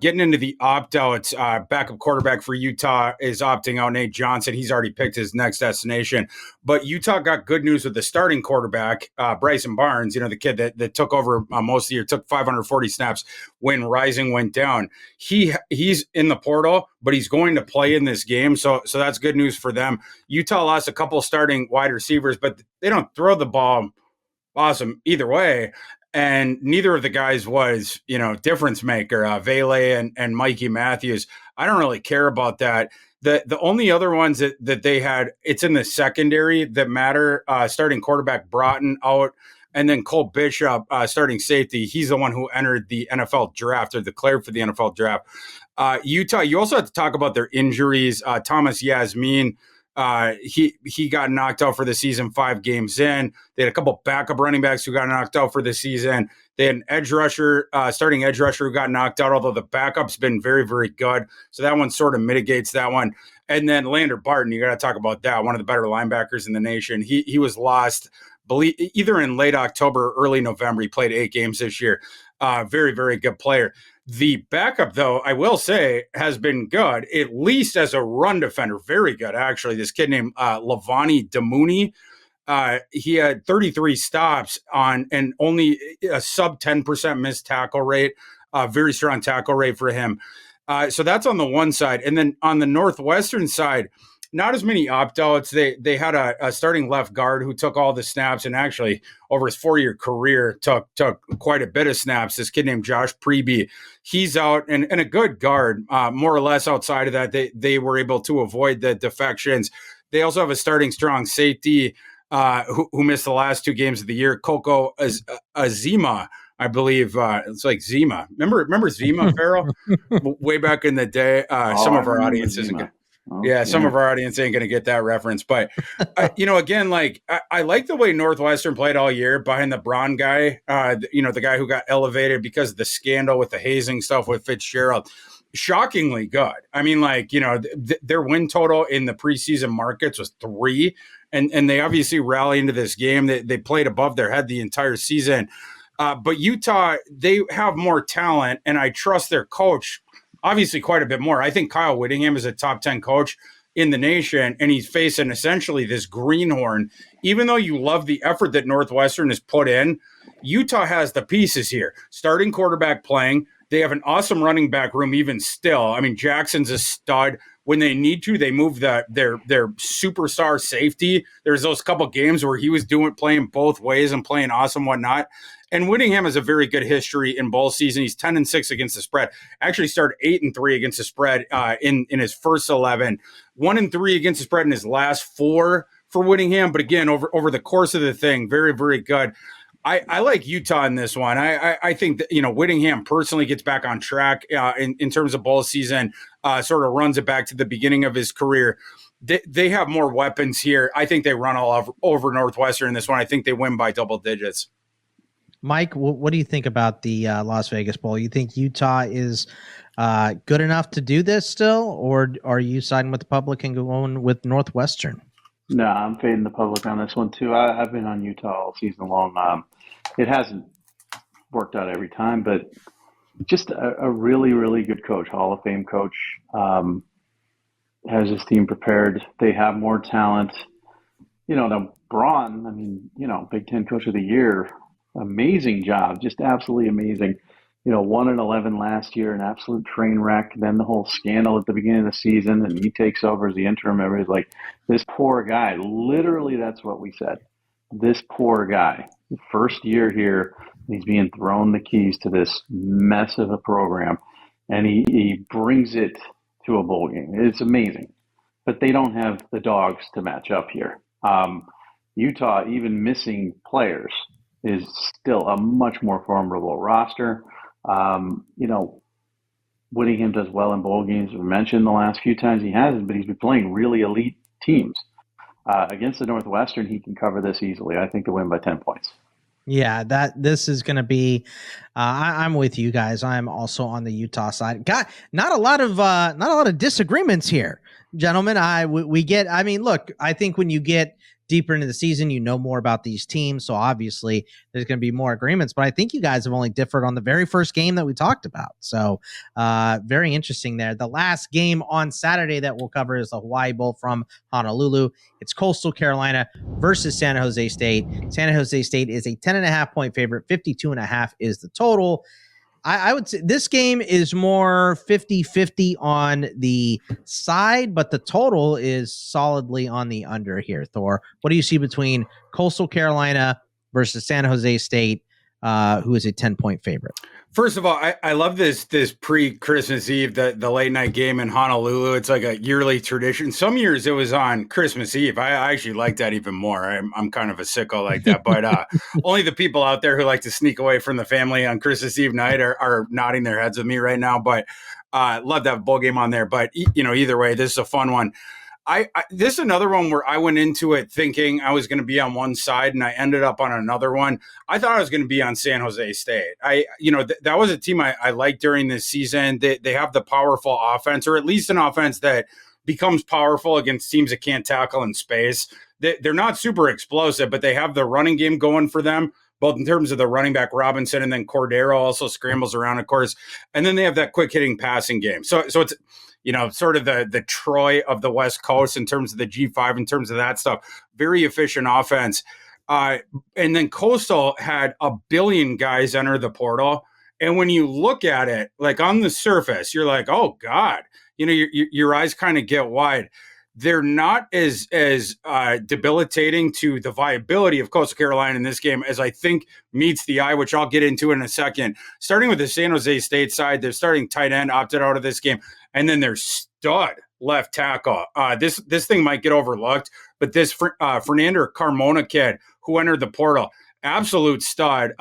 B: Getting into the opt-outs, backup quarterback for Utah is opting out, Nate Johnson. He's already picked his next destination. But Utah got good news with the starting quarterback, Bryson Barnes, the kid that took over most of the year, took 540 snaps when Rising went down. He's in the portal, but he's going to play in this game. So that's good news for them. Utah lost a couple starting wide receivers, but they don't throw the ball awesome either way. And neither of the guys was, difference maker, Vele and Mikey Matthews. I don't really care about that. The only other ones that they had, it's in the secondary that matter. Starting quarterback Broughton out, and then Cole Bishop, starting safety. He's the one who entered the NFL draft or declared for the NFL draft. Utah, you also have to talk about their injuries. Thomas Yasmin, he got knocked out for the season 5 games in. They had a couple backup running backs who got knocked out for the season. They had an edge rusher, starting edge rusher who got knocked out, although the backup's been very, very good. So that one sort of mitigates that one. And then Lander Barton, you got to talk about that. One of the better linebackers in the nation. He was lost believe either in late October or early November. He played 8 games this year. Very, very good player. The backup, though, I will say, has been good, at least as a run defender. Very good, actually. This kid named Lavani Damouni. He had 33 stops on and only a sub 10% missed tackle rate. Very strong tackle rate for him. So that's on the one side. And then on the Northwestern side, not as many opt-outs. They had a starting left guard who took all the snaps and actually over his 4-year career took quite a bit of snaps. This kid named Josh Preby, he's out and a good guard. More or less outside of that, they were able to avoid the defections. They also have a starting strong safety who missed the last 2 games of the year, Coco Azima. I believe it's like Zima. Remember Zima, Farrell? Way back in the day. Some of our audience isn't going to. Some of our audience ain't going to get that reference. But, again, like I like the way Northwestern played all year behind the Braun guy, the guy who got elevated because of the scandal with the hazing stuff with Fitzgerald. Shockingly good. I mean, their win total in the preseason markets was 3, and they obviously rally into this game. They played above their head the entire season. But Utah, they have more talent, and I trust their coach obviously quite a bit more. I think Kyle Whittingham is a top 10 coach in the nation, and he's facing essentially this greenhorn. Even though you love the effort that Northwestern has put in, Utah has the pieces here. Starting quarterback playing. They have an awesome running back room even still. I mean, Jackson's a stud. When they need to, they move their superstar safety. There's those couple games where he was playing both ways and playing awesome, whatnot. And Whittingham has a very good history in bowl season. He's 10-6 against the spread. Actually started 8-3 against the spread in his first 11. 1-3 against the spread in his last 4 for Whittingham. But again, over the course of the thing, very, very good. I like Utah in this one. I think that, Whittingham personally gets back on track in terms of bowl season, sort of runs it back to the beginning of his career. They have more weapons here. I think they run all over Northwestern in this one. I think they win by double digits.
A: Mike, what do you think about the Las Vegas Bowl? You think Utah is good enough to do this still, or are you siding with the public and going with Northwestern?
C: No, I'm fading the public on this one too. I've been on Utah all season long. It hasn't worked out every time, but just a really, really good coach, Hall of Fame coach, has his team prepared. They have more talent. Now Braun, Big Ten Coach of the Year, amazing job, just absolutely amazing. 1-11 last year, an absolute train wreck. Then the whole scandal at the beginning of the season, and he takes over as the interim. Everybody's like, this poor guy. Literally, that's what we said. This poor guy. First year here, he's being thrown the keys to this mess of a program, and he brings it to a bowl game. It's amazing. But they don't have the dogs to match up here. Utah, even missing players, is still a much more formidable roster. Whittingham does well in bowl games. We mentioned the last few times he hasn't, but he's been playing really elite teams. Against the Northwestern, he can cover this easily. I think they win by 10 points.
A: Yeah, this is going to be. I'm with you guys. I'm also on the Utah side. Not a lot of disagreements here, gentlemen. Look, I think when you get deeper into the season, more about these teams. So obviously there's going to be more agreements, but I think you guys have only differed on the very first game that we talked about. So very interesting there. The last game on Saturday that we'll cover is the Hawaii Bowl from Honolulu. It's Coastal Carolina versus San Jose State. San Jose State is a 10.5 point favorite. 52.5 is the total. I would say this game is more 50-50 on the side, but the total is solidly on the under here, Thor. What do you see between Coastal Carolina versus San Jose State, who is a 10-point favorite?
B: First of all, I love this pre-Christmas Eve, the late night game in Honolulu. It's like a yearly tradition. Some years it was on Christmas Eve. I actually like that even more. I'm kind of a sicko like that, but only the people out there who like to sneak away from the family on Christmas Eve night are nodding their heads with me right now. But love to have a bowl game on there. But either way, this is a fun one. This is another one where I went into it thinking I was going to be on one side and I ended up on another one. I thought I was going to be on San Jose State. That was a team I liked during this season. They have the powerful offense, or at least an offense that becomes powerful against teams that can't tackle in space. They're not super explosive, but they have the running game going for them, both in terms of the running back Robinson, and then Cordero also scrambles around, of course. And then they have that quick hitting passing game. So it's, sort of the Troy of the West Coast in terms of the G5, in terms of that stuff. Very efficient offense. And then Costal had 1 billion guys enter the portal. And when you look at it, like on the surface, you're like, oh God, your eyes kind of get wide. They're not as debilitating to the viability of Coastal Carolina in this game as I think meets the eye, which I'll get into in a second. Starting with the San Jose State side, their starting tight end opted out of this game, and then their stud left tackle. This thing might get overlooked, but this Fernando Carmona kid who entered the portal, absolute stud.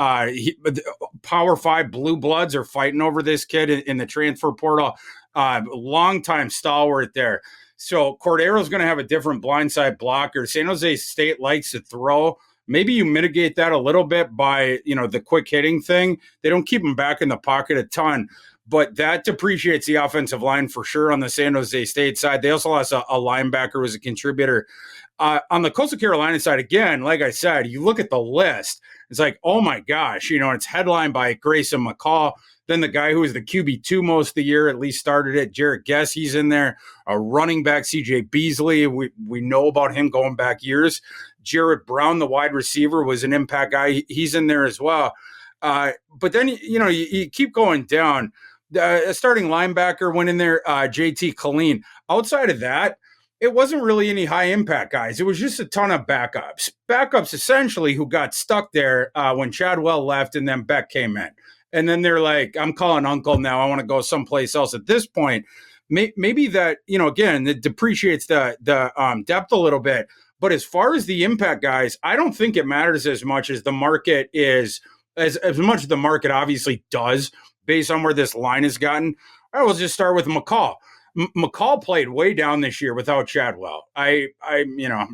B: Power 5 blue bloods are fighting over this kid in the transfer portal. Long-time stalwart there. So Cordero's going to have a different blindside blocker. San Jose State likes to throw. Maybe you mitigate that a little bit by, the quick hitting thing. They don't keep him back in the pocket a ton, but that depreciates the offensive line for sure on the San Jose State side. They also lost a linebacker who was a contributor. On the Coastal Carolina side, again, like I said, you look at the list, it's like, oh my gosh, it's headlined by Grayson McCall. Then the guy who was the QB2 most of the year, at least started it, Jarrett Guess, he's in there. A running back, CJ Beasley, we know about him going back years. Jarrett Brown, the wide receiver, was an impact guy. He's in there as well. But then, you keep going down. A starting linebacker went in there, JT Colleen. Outside of that, it wasn't really any high impact guys. It was just a ton of backups. Backups essentially who got stuck there when Chadwell left and then Beck came in. And then they're like, I'm calling uncle now. I want to go someplace else. At this point, maybe that, again, it depreciates the depth a little bit. But as far as the impact guys, I don't think it matters as much as the market is, as much as the market obviously does based on where this line has gotten. I will just start with McCall. McCall played way down this year without Chadwell. I'm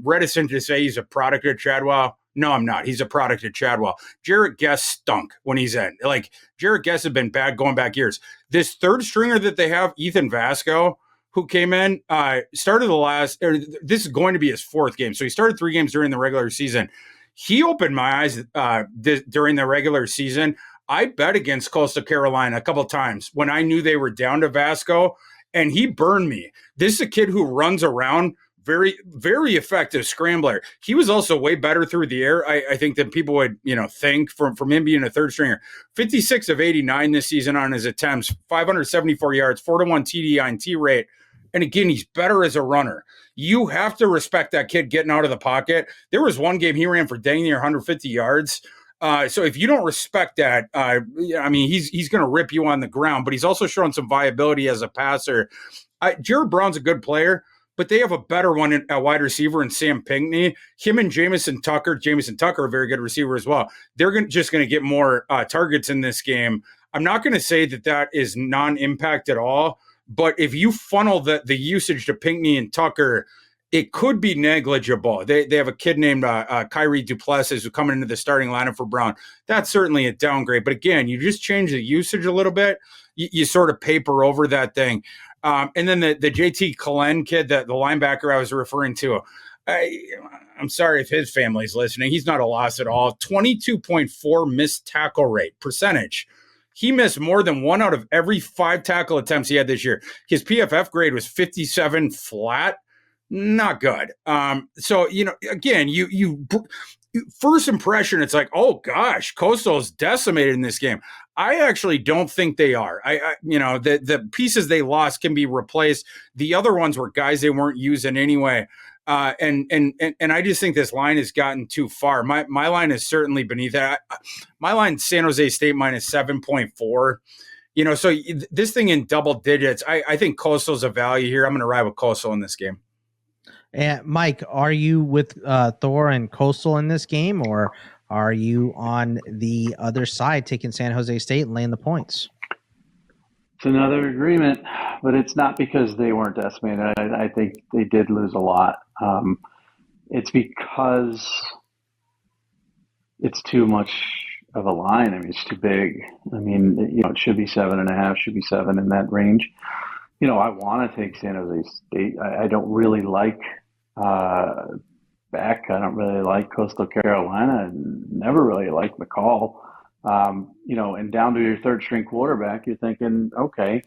B: reticent to say he's a product of Chadwell. No, I'm not. He's a product of Chadwell. Jarrett Guess stunk when he's in. Like, Jarrett Guess had been bad going back years. This third stringer that they have, Ethan Vasco, who came in, this is going to be his 4th game. So he started 3 games during the regular season. He opened my eyes during the regular season. I bet against Coastal Carolina a couple times when I knew they were down to Vasco, and he burned me. This is a kid who runs around, very, very effective scrambler. He was also way better through the air, I think, than people would, think from him being a third stringer. 56 of 89 this season on his attempts, 574 yards, 4-1 TD INT rate. And again, he's better as a runner. You have to respect that kid getting out of the pocket. There was one game he ran for dang near 150 yards. So if you don't respect that, he's going to rip you on the ground, but he's also showing some viability as a passer. Jared Brown's a good player, but they have a better one at wide receiver in Sam Pinckney. Him and Jamison Tucker, a very good receiver as well. They're just going to get more targets in this game. I'm not going to say that is non-impact at all, but if you funnel the usage to Pinckney and Tucker, it could be negligible. They have a kid named Kyrie Duplessis who's coming into the starting lineup for Brown. That's certainly a downgrade. But again, you just change the usage a little bit. You sort of paper over that thing. And then the JT Cullen kid, the linebacker I was referring to, I'm sorry if his family's listening. He's not a loss at all. 22.4 missed tackle rate percentage. He missed more than 1 out of every 5 tackle attempts he had this year. His PFF grade was 57 flat. Not good. So, again, you first impression, it's like, oh gosh, Coastal is decimated in this game. I actually don't think they are. The pieces they lost can be replaced. The other ones were guys they weren't using anyway. And I just think this line has gotten too far. My line is certainly beneath that. My line, San Jose State minus 7.4. So this thing in double digits, I think Coastal's a value here. I'm going to ride with Coastal in this game.
A: And Mike, are you with Thor and Costal in this game, or are you on the other side taking San Jose State and laying the points?
C: It's another agreement, but it's not because they weren't decimated. I think they did lose a lot. It's because it's too much of a line. It's too big. It should be 7.5, should be 7 in that range. I want to take San Jose State. I don't really like Beck. I don't really like Coastal Carolina, and never really liked McCall. And down to your third string quarterback, you're thinking, okay,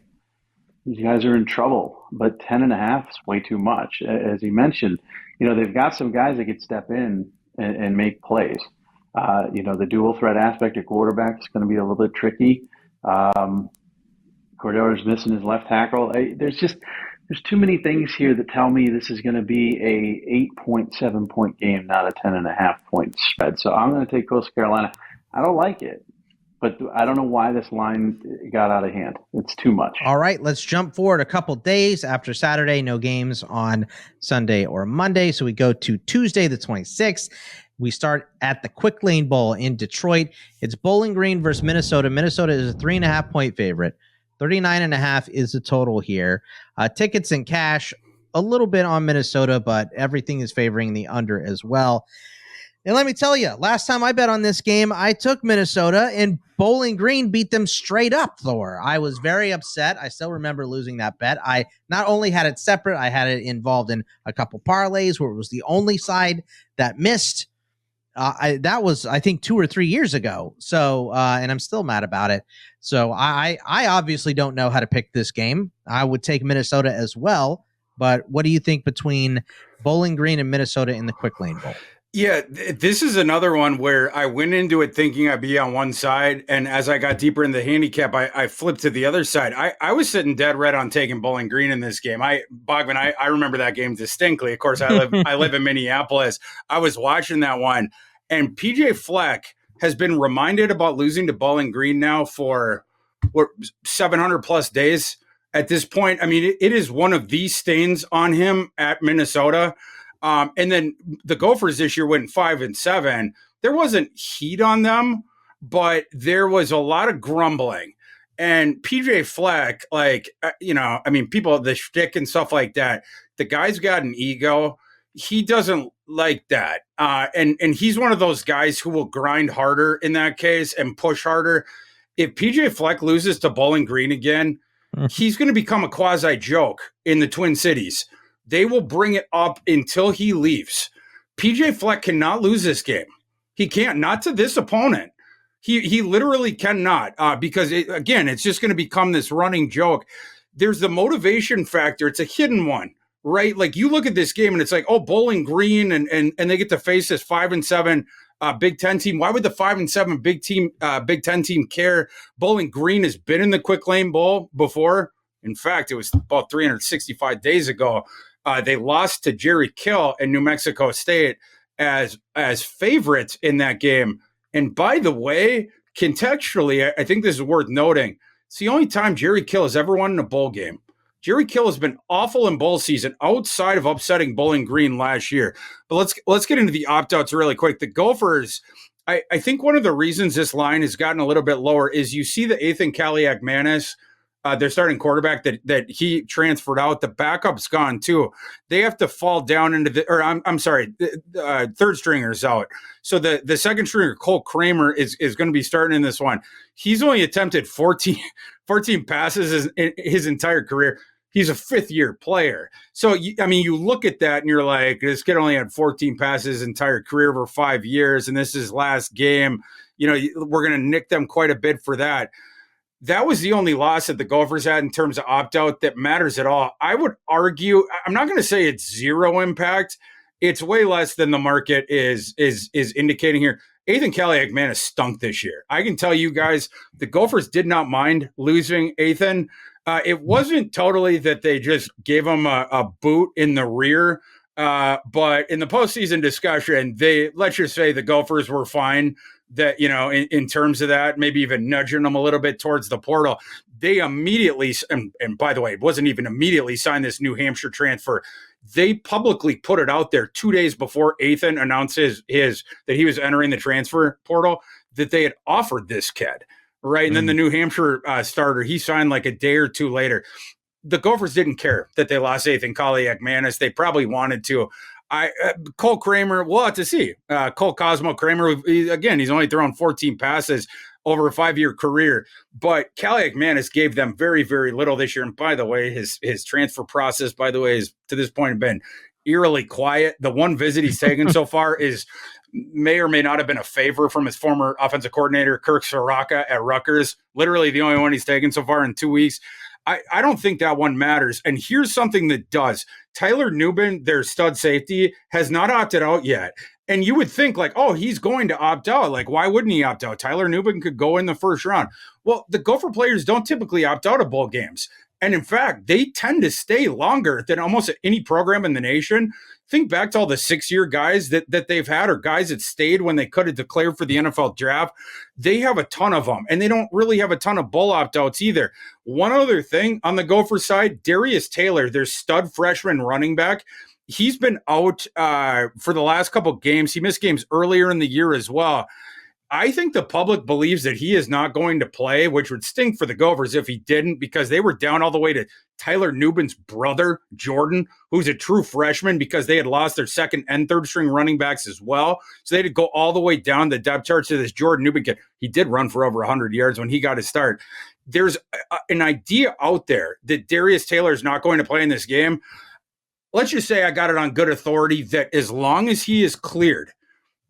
C: these guys are in trouble. But 10.5 is way too much. As you mentioned, they've got some guys that could step in and make plays. The dual threat aspect of quarterback is going to be a little bit tricky. Cordero's missing his left tackle. There's too many things here that tell me this is going to be a 8.7 point game, not a 10.5 point spread. So I'm going to take Coastal Carolina. I don't like it, but I don't know why this line got out of hand. It's too much.
A: All right, let's jump forward a couple days after Saturday. No games on Sunday or Monday. So we go to Tuesday, the 26th. We start at the Quick Lane Bowl in Detroit. It's Bowling Green versus Minnesota. Minnesota is a 3.5 point favorite. 39.5 is the total here. Tickets and cash, a little bit on Minnesota, but everything is favoring the under as well. And let me tell you, last time I bet on this game, I took Minnesota and Bowling Green beat them straight up, Thor. I was very upset. I still remember losing that bet. I not only had it separate, I had it involved in a couple parlays where it was the only side that missed. That was, I think, 2 or 3 years ago. So, and I'm still mad about it. So I obviously don't know how to pick this game. I would take Minnesota as well. But what do you think between Bowling Green and Minnesota in the Quick Lane Bowl?
B: Yeah, this is another one where I went into it thinking I'd be on one side. And as I got deeper in the handicap, I flipped to the other side. I was sitting dead red on taking Bowling Green in this game. Bogman, I remember that game distinctly. Of course, I live in Minneapolis. I was watching that one. And PJ Fleck has been reminded about losing to Bowling Green now for 700 plus days at this point. I mean, it is one of the stains on him at Minnesota. And then the Gophers this year went 5-7. There wasn't heat on them, but there was a lot of grumbling. And PJ Fleck, people, the shtick and stuff like that, the guy's got an ego. He doesn't like that. And he's one of those guys who will grind harder in that case and push harder. If PJ Fleck loses to Bowling Green again, he's going to become a quasi joke in the Twin Cities. They will bring it up until he leaves. PJ Fleck cannot lose this game. He can't, not to this opponent. He literally cannot because, it's just going to become this running joke. There's the motivation factor. It's a hidden one, right? Like you look at this game and it's like, oh, Bowling Green and they get to face this 5-7 Big Ten team. Why would the 5-7 Big Ten team care? Bowling Green has been in the Quick Lane Bowl before. In fact, it was about 365 days ago. They lost to Jerry Kill and New Mexico State as favorites in that game. And by the way, contextually, I think this is worth noting. It's the only time Jerry Kill has ever won in a bowl game. Jerry Kill has been awful in bowl season outside of upsetting Bowling Green last year. But let's get into the opt-outs really quick. The Gophers, I think one of the reasons this line has gotten a little bit lower is you see the Ethan Kaliak-Manis, their starting quarterback that he transferred out. The backup's gone too. They have to fall down into the third stringer's out. So the second stringer, Cole Kramer, is going to be starting in this one. He's only attempted 14 passes in his entire career. He's a fifth-year player. So, you look at that and you're like, this kid only had 14 passes his entire career over 5 years, and this is his last game. We're going to nick them quite a bit for that. That was the only loss that the Gophers had in terms of opt-out that matters at all. I would argue, I'm not going to say it's zero impact. It's way less than the market is indicating here. Ethan Kaliak-Manis stunk this year. I can tell you guys, the Gophers did not mind losing Ethan. It wasn't totally that they just gave him a boot in the rear, but in the postseason discussion, let's just say the Gophers were fine. That, in terms of that, maybe even nudging them a little bit towards the portal. They immediately, and by the way, it wasn't even immediately, signed this New Hampshire transfer. They publicly put it out there 2 days before Ethan announced that he was entering the transfer portal, that they had offered this kid, right? And then the New Hampshire starter, he signed like a day or two later. The Gophers didn't care that they lost Ethan Kaliak-Manis. They probably wanted to. Cole Kramer, we'll have to see. Cole Cosmo Kramer, he's only thrown 14 passes. over a 5-year career. But Kaliak-Manis gave them very, very little this year. And by the way, his transfer process, by the way, is to this point been eerily quiet. The one visit he's taken so far may or may not have been a favor from his former offensive coordinator, Kirk Soraka at Rutgers. Literally the only one he's taken so far in 2 weeks. I don't think that one matters. And here's something that does. Tyler Nubin, their stud safety, has not opted out yet. And you would think like, oh, he's going to opt out. Like, why wouldn't he opt out? Tyler Nubin could go in the first round. Well, the Gopher players don't typically opt out of bowl games. And in fact, they tend to stay longer than almost any program in the nation. Think back to all the 6-year guys that they've had, or guys that stayed when they could have declared for the NFL draft. They have a ton of them, and they don't really have a ton of bowl opt-outs either. One other thing on the Gopher side, Darius Taylor, their stud freshman running back, he's been out for the last couple games. He missed games earlier in the year as well. I think the public believes that he is not going to play, which would stink for the Gophers if he didn't, because they were down all the way to Tyler Nubin's brother, Jordan, who's a true freshman, because they had lost their second and third string running backs as well. So they had to go all the way down the depth chart to this Jordan Nubin kid. He did run for over 100 yards when he got his start. There's an idea out there that Darius Taylor is not going to play in this game. Let's just say I got it on good authority that as long as he is cleared,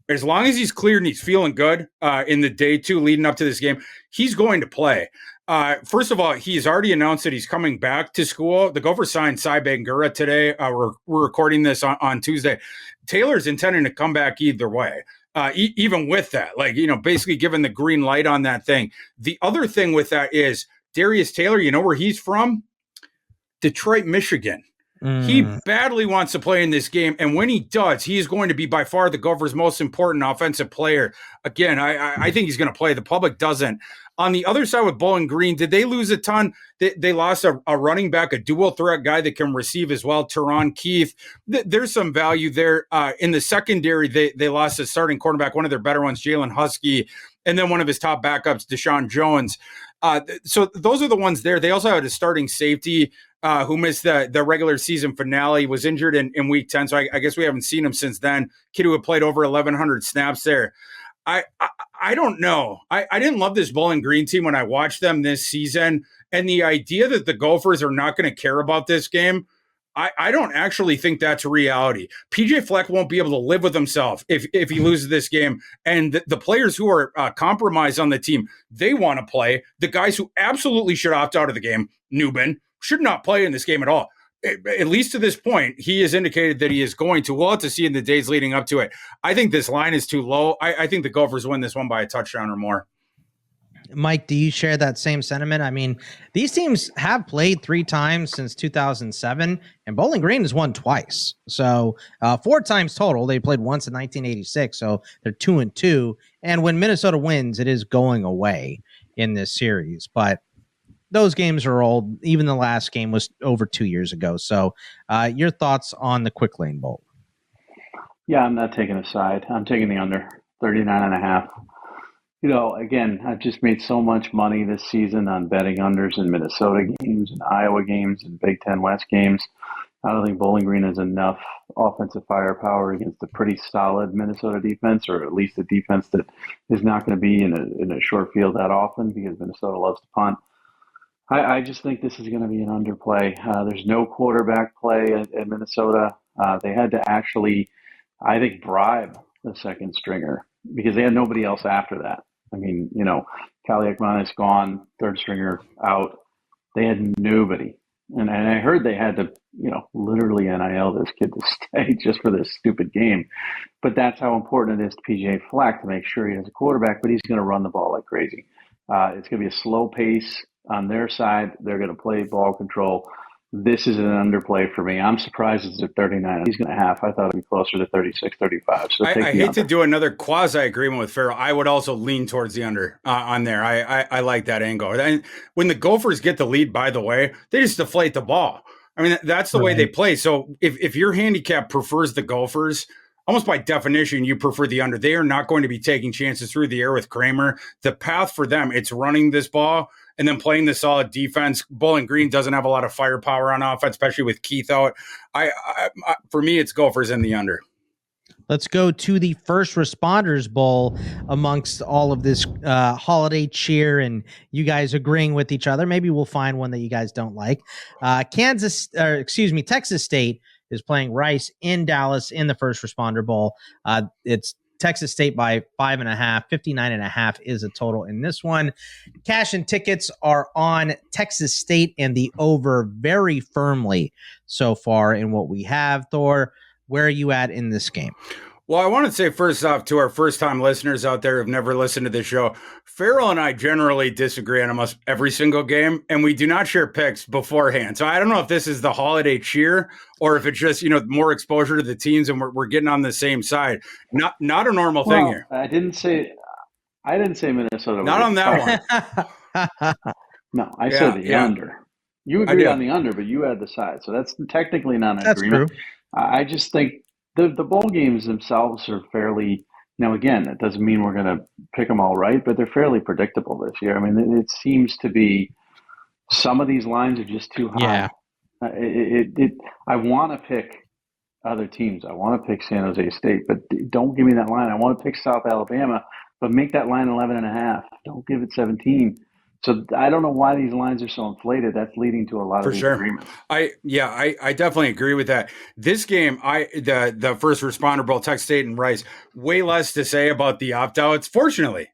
B: as long as he's cleared and he's feeling good in the day two leading up to this game, he's going to play. First of all, he's already announced that he's coming back to school. The Gophers signed Cy Bangura today. We're recording this on Tuesday. Taylor's intending to come back either way. Even with that, like, basically given the green light on that thing. The other thing with that is Darius Taylor, you know where he's from? Detroit, Michigan. He badly wants to play in this game, and when he does, he is going to be by far the Gophers' most important offensive player. Again, I think he's going to play. The public doesn't. On the other side with Bowling Green, did they lose a ton? They lost a running back, a dual threat guy that can receive as well, Teron Keith. There's some value there. In the secondary, they lost a starting cornerback, one of their better ones, Jalen Husky, and then one of his top backups, Deshaun Jones. So those are the ones there. They also had a starting safety who missed the regular season finale, was injured in week 10. So I guess we haven't seen him since then. Kid who had played over 1,100 snaps there. I don't know. I didn't love this Bowling Green team when I watched them this season. And the idea that the Gophers are not going to care about this game, I don't actually think that's a reality. PJ Fleck won't be able to live with himself if he loses this game. And the players who are compromised on the team, they want to play. The guys who absolutely should opt out of the game, Nubin, should not play in this game at all. At least to this point, he has indicated that he is going to. We'll have to see in the days leading up to it. I think this line is too low. I think the Gophers win this one by a touchdown or more.
A: Mike, do you share that same sentiment? I mean, these teams have played 3 times since 2007, and Bowling Green has won twice. So 4 times total. They played once in 1986, so they're 2-2. And when Minnesota wins, it is going away in this series. But those games are old. Even the last game was over 2 years ago. So your thoughts on the Quick Lane Bowl?
C: Yeah, I'm not taking a side. I'm taking the under 39.5. Again, I've just made so much money this season on betting unders in Minnesota games and Iowa games and Big Ten West games. I don't think Bowling Green has enough offensive firepower against a pretty solid Minnesota defense, or at least a defense that is not going to be in a short field that often, because Minnesota loves to punt. I just think this is going to be an underplay. There's no quarterback play at Minnesota. They had to actually, I think, bribe the second stringer because they had nobody else after that. I mean, Kaliak-Manis gone, third stringer out. They had nobody. And I heard they had to, literally NIL this kid to stay just for this stupid game. But that's how important it is to PJ Fleck to make sure he has a quarterback, but he's going to run the ball like crazy. It's going to be a slow pace on their side. They're going to play ball control. This is an underplay for me. I'm surprised it's at 39. He's going to have. I thought it'd be closer to 36, 35. So
B: I hate to do another quasi agreement with Farrell. I would also lean towards the under on there. I like that angle. And when the Gophers get the lead, by the way, they just deflate the ball. I mean, that's the way they play. So if your handicap prefers the Gophers, almost by definition, you prefer the under. They are not going to be taking chances through the air with Kramer. The path for them, it's running this ball and then playing the solid defense. Bowling Green doesn't have a lot of firepower on offense, especially with Keith out. For me, it's Gophers in the under.
A: Let's go to the First Responders Bowl amongst all of this holiday cheer and you guys agreeing with each other. Maybe we'll find one that you guys don't like. Texas State is playing Rice in Dallas in the First Responder Bowl. It's Texas State by 5.5. 59.5 is a total in this one. Cash and tickets are on Texas State and the over very firmly so far in what we have. Thor, where are you at in this game?
B: Well, I want to say first off to our first-time listeners out there who've never listened to this show, Farrell and I generally disagree on almost every single game, and we do not share picks beforehand. So I don't know if this is the holiday cheer or if it's just, more exposure to the teams and we're getting on the same side. Not a normal thing here.
C: I didn't say Minnesota.
B: Not on that one.
C: No, I said the under. You agreed on the under, but you had the side. So that's technically not an agreement.
A: True.
C: I just think the bowl games themselves are fairly, again, that doesn't mean we're going to pick them all right, but they're fairly predictable this year. I mean, it seems to be some of these lines are just too high. Yeah. I want to pick other teams. I want to pick San Jose State, but don't give me that line. I want to pick South Alabama, but make that line 11.5. Don't give it 17. So I don't know why these lines are so inflated. That's leading to a lot of agreements.
B: I definitely agree with that. This game, the First Responder Bowl, Texas State and Rice, way less to say about the opt-outs. Fortunately,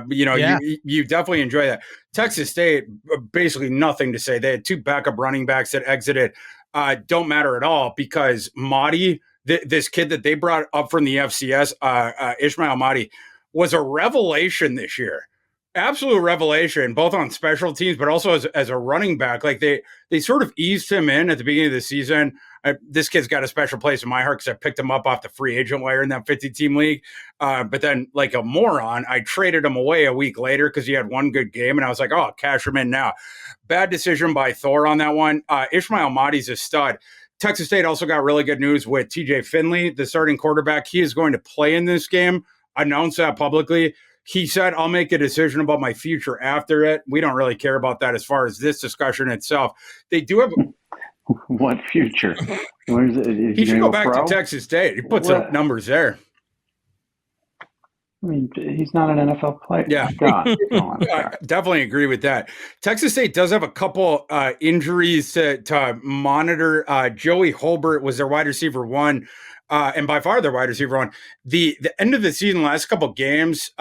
B: you definitely enjoy that. Texas State, basically nothing to say. They had 2 backup running backs that exited. Don't matter at all because Mahdi, this kid that they brought up from the FCS, Ishmael Mahdi, was a revelation this year. Absolute revelation, both on special teams, but also as a running back. Like they sort of eased him in at the beginning of the season. This kid's got a special place in my heart because I picked him up off the free agent wire in that 50-team league. But then, like a moron, I traded him away a week later because he had one good game, and I was like, oh, cash him in now. Bad decision by Thor on that one. Ishmael Mahdi's a stud. Texas State also got really good news with TJ Finley, the starting quarterback. He is going to play in this game. Announced that publicly. He said, I'll make a decision about my future after it. We don't really care about that as far as this discussion itself. They do have
C: what future? Where is it?
B: He should go back to Texas State. He puts up numbers there.
C: I mean, he's not an NFL player.
B: Yeah.
C: God,
B: I definitely agree with that. Texas State does have a couple injuries to monitor. Joey Holbert was their wide receiver 1. And by far their wide receiver 1. The end of the season, last couple games,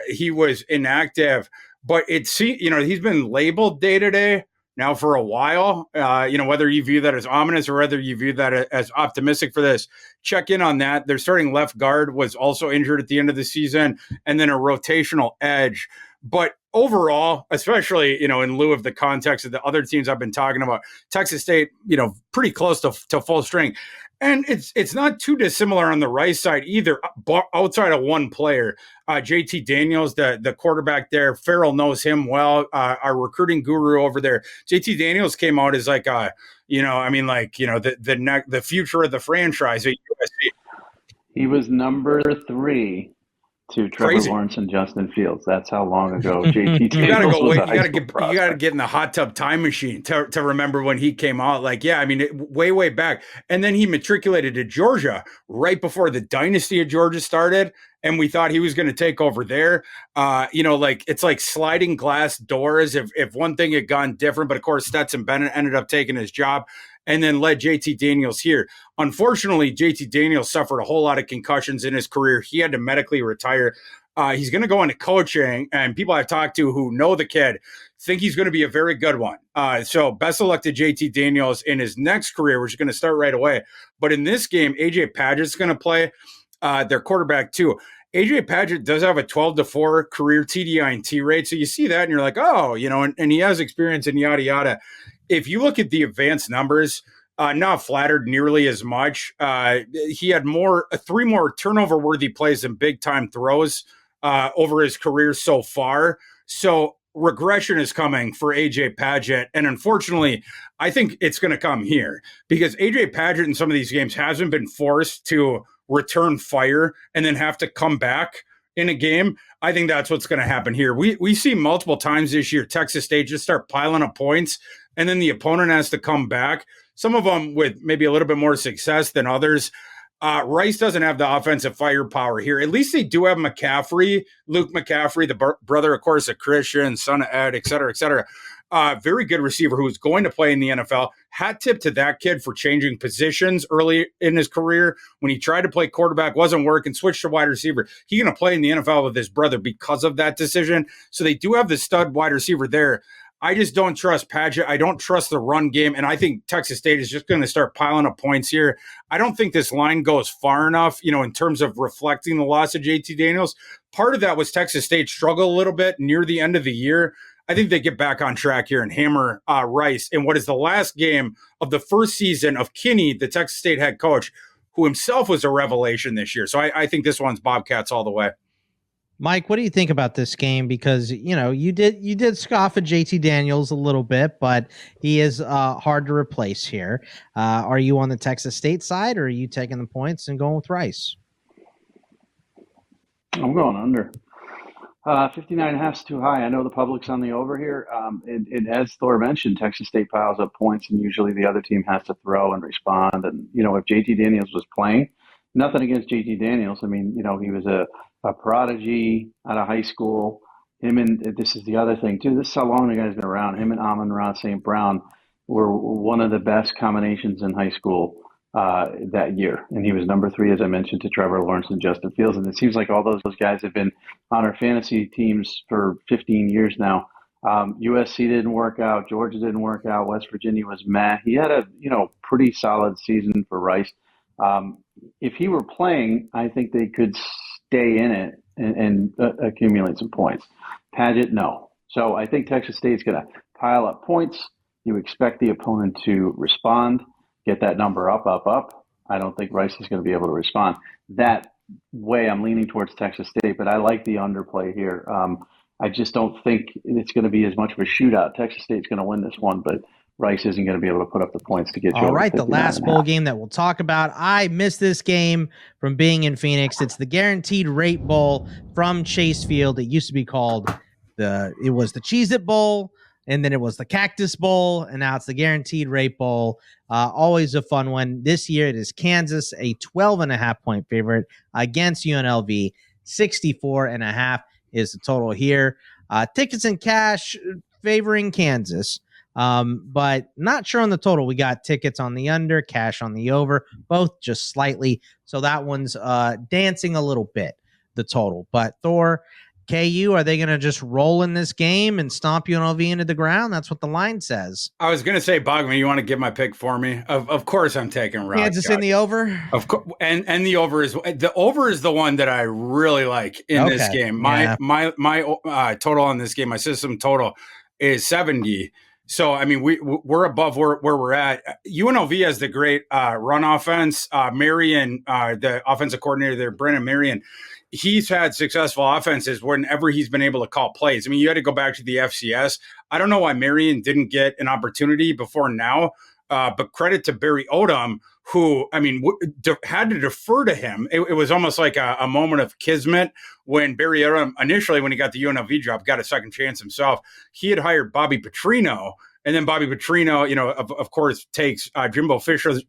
B: he was inactive, but he's been labeled day-to-day now for a while. Whether you view that as ominous or whether you view that as optimistic for this, check in on that. Their starting left guard was also injured at the end of the season, and then a rotational edge. But overall, especially, in lieu of the context of the other teams I've been talking about, Texas State, pretty close to full strength. And it's not too dissimilar on the Rice side either, outside of one player. JT Daniels, the quarterback there, Farrell knows him well, our recruiting guru over there. JT Daniels came out as like, the future of the franchise at USC.
C: He was number 3 to Trevor Lawrence and Justin Fields. That's how long ago JT Daniels was. You
B: gotta get in the hot tub time machine to remember when he came out. Way back. And then he matriculated to Georgia right before the dynasty of Georgia started. And we thought he was going to take over there. It's like sliding glass doors. If one thing had gone different, but of course Stetson Bennett ended up taking his job and then led JT Daniels here. Unfortunately, JT Daniels suffered a whole lot of concussions in his career. He had to medically retire. He's going to go into coaching, and people I've talked to who know the kid think he's going to be a very good one. So best of luck to JT Daniels in his next career, which is going to start right away. But in this game, AJ Padgett's going to play their quarterback too. AJ Padgett does have a 12-4 career TDINT rate. So you see that and you're like, oh, and he has experience and yada, yada. If you look at the advanced numbers, not flattered nearly as much. He had 3 more turnover-worthy plays than big-time throws over his career so far. So regression is coming for AJ Padgett. And unfortunately, I think it's going to come here because AJ Padgett in some of these games hasn't been forced to return fire and then have to come back in a game. I think that's what's going to happen here. We see multiple times this year, Texas State just start piling up points and then the opponent has to come back. Some of them with maybe a little bit more success than others. Rice doesn't have the offensive firepower here. At least they do have McCaffrey, Luke McCaffrey, the brother, of course, of Christian, son of Ed, et cetera, et cetera. Very good receiver who's going to play in the NFL. Hat tip to that kid for changing positions early in his career. When he tried to play quarterback, wasn't working, switched to wide receiver. He's going to play in the NFL with his brother because of that decision. So they do have the stud wide receiver there. I just don't trust Padgett. I don't trust the run game. And I think Texas State is just going to start piling up points here. I don't think this line goes far enough, in terms of reflecting the loss of JT Daniels. Part of that was Texas State struggled a little bit near the end of the year. I think they get back on track here and hammer Rice in what is the last game of the first season of Kinney, the Texas State head coach, who himself was a revelation this year. So I think this one's Bobcats all the way.
A: Mike, what do you think about this game? Because, you did scoff at JT Daniels a little bit, but he is hard to replace here. Are you on the Texas State side, or are you taking the points and going with Rice?
C: I'm going under. 59.5 is too high. I know the public's on the over here. As Thor mentioned, Texas State piles up points, and usually the other team has to throw and respond. And, if JT Daniels was playing, nothing against JT Daniels. I mean, he was a prodigy out of high school. This is the other thing too. This is how long the guy's been around. Him and Amon-Ra St. Brown were one of the best combinations in high school that year. And he was number 3, as I mentioned, to Trevor Lawrence and Justin Fields. And it seems like all those guys have been on our fantasy teams for 15 years now. USC didn't work out. Georgia didn't work out. West Virginia was meh. He had a, pretty solid season for Rice. If he were playing, I think they could stay in it and accumulate some points. Padgett, no. So I think Texas State's going to pile up points. You expect the opponent to respond, get that number up. I don't think Rice is going to be able to respond. That way, I'm leaning towards Texas State, but I like the underplay here. I just don't think it's going to be as much of a shootout. Texas State's going to win this one, but Rice isn't going to be able to put up the points to get you.
A: All right, the last bowl game that we'll talk about. I missed this game from being in Phoenix. It's the Guaranteed Rate Bowl from Chase Field. It used to be called it was the Cheez-It Bowl, and then it was the Cactus Bowl, and now it's the Guaranteed Rate Bowl. Always a fun one. This year it is Kansas, a 12.5-point favorite against UNLV. 64.5 is the total here. Tickets and cash favoring Kansas. But not sure on the total. We got tickets on the under, cash on the over, both just slightly. So that one's dancing a little bit, the total. But Thor, KU, are they going to just roll in this game and stomp UNLV into the ground? That's what the line says.
B: I was going to say, Bogman, you want to give my pick for me? Of course I'm taking Rock.
A: Kansas in the over?
B: Of course, and the over is the one that I really like in this game. My total on this game, my system total is 70. So, I mean, we're above where we're at. UNLV has the great run offense. Marion, the offensive coordinator there, Brennan Marion, he's had successful offenses whenever he's been able to call plays. I mean, you had to go back to the FCS. I don't know why Marion didn't get an opportunity before now, but credit to Barry Odom, who, I mean, had to defer to him. It was almost like a moment of kismet when Barry Odom, initially when he got the UNLV job, got a second chance himself. He had hired Bobby Petrino, and then Bobby Petrino, of course, takes Jimbo Fisher's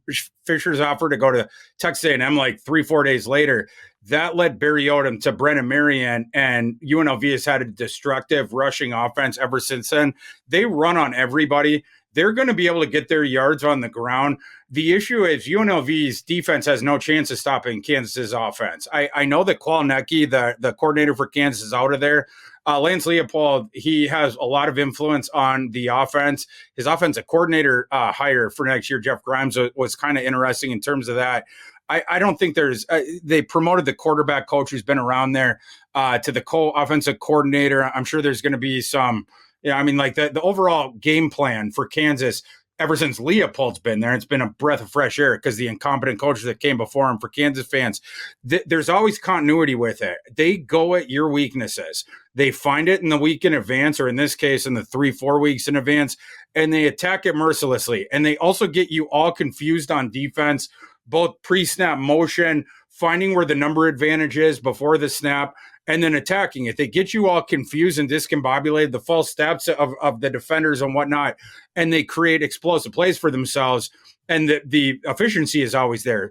B: offer to go to Texas A&M like 3-4 days later. That led Barry Odom to Brennan Marion, and UNLV has had a destructive rushing offense ever since then. They run on everybody. They're going to be able to get their yards on the ground. The issue is UNLV's defense has no chance of stopping Kansas's offense. I know that Kwalnecki, the coordinator for Kansas, is out of there. Lance Leopold, he has a lot of influence on the offense. His offensive coordinator hire for next year, Jeff Grimes, was kind of interesting in terms of that. I don't think there's they promoted the quarterback coach who's been around there to the co-offensive coordinator. I'm sure there's going to be some, like the overall game plan for Kansas ever since Leopold's been there, it's been a breath of fresh air because the incompetent coaches that came before him, for Kansas fans, there's always continuity with it. They go at your weaknesses. They find it in the week in advance, or in this case, in the 3-4 weeks in advance, and they attack it mercilessly. And they also get you all confused on defense, both pre-snap motion, finding where the number advantage is before the snap, and then attacking it. They get you all confused and discombobulated, the false steps of the defenders and whatnot, and they create explosive plays for themselves. And the efficiency is always there.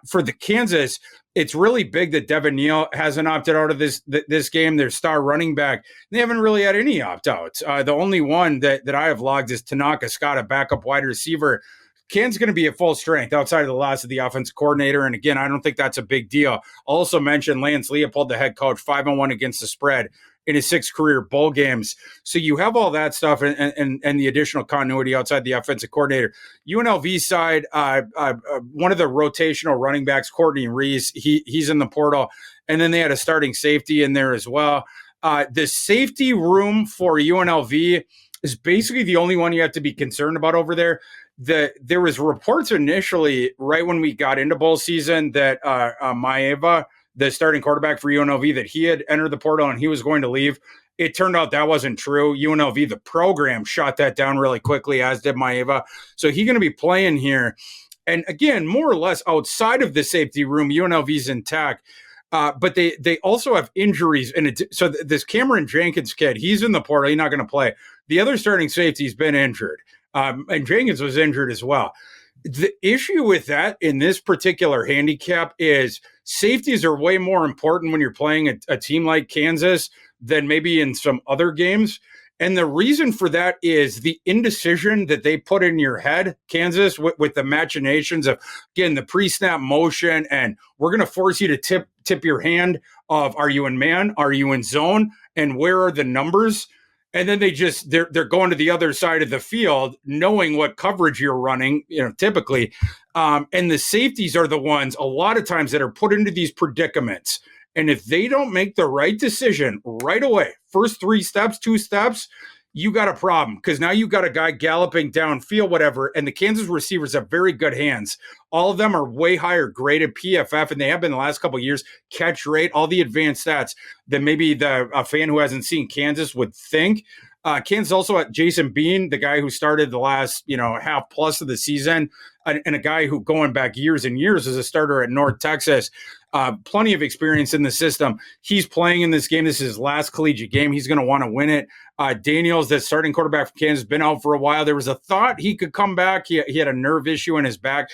B: For the Kansas, it's really big that Devin Neal hasn't opted out of this game. Their star running back. They haven't really had any opt-outs. The only one that I have logged is Tanaka Scott, a backup wide receiver. Ken's going to be at full strength outside of the loss of the offensive coordinator. And again, I don't think that's a big deal. Also mentioned Lance Leopold, the head coach, 5-1 against the spread in his 6 career bowl games. So you have all that stuff and the additional continuity outside the offensive coordinator. UNLV side, one of the rotational running backs, Courtney Reese, he's in the portal. And then they had a starting safety in there as well. The safety room for UNLV is basically the only one you have to be concerned about over there. There was reports initially, right when we got into bowl season, that Maeva, the starting quarterback for UNLV, that he had entered the portal and he was going to leave. It turned out that wasn't true. UNLV, the program, shot that down really quickly, as did Maeva. So he's going to be playing here. And again, more or less outside of the safety room, UNLV's intact. But they also have injuries. And so this Cameron Jenkins kid, he's in the portal. He's not going to play. The other starting safety's been injured. And Jenkins was injured as well. The issue with that in this particular handicap is safeties are way more important when you're playing a team like Kansas than maybe in some other games. And the reason for that is the indecision that they put in your head, Kansas, with the machinations of, again, the pre-snap motion, and we're going to force you to tip your hand of, are you in man? Are you in zone? And where are the numbers? And then they're going to the other side of the field, knowing what coverage you're running, typically. And the safeties are the ones a lot of times that are put into these predicaments. And if they don't make the right decision right away, first 2 steps, you got a problem, because now you got a guy galloping downfield, whatever. And the Kansas receivers have very good hands. All of them are way higher graded PFF, and they have been the last couple of years, catch rate, all the advanced stats that maybe a fan who hasn't seen Kansas would think. Kansas also at Jason Bean, the guy who started the last, half plus of the season, and a guy who going back years and years as a starter at North Texas. Plenty of experience in the system. He's playing in this game. This is his last collegiate game. He's going to want to win it. Daniels, the starting quarterback for Kansas, been out for a while. There was a thought he could come back. He had a nerve issue in his back.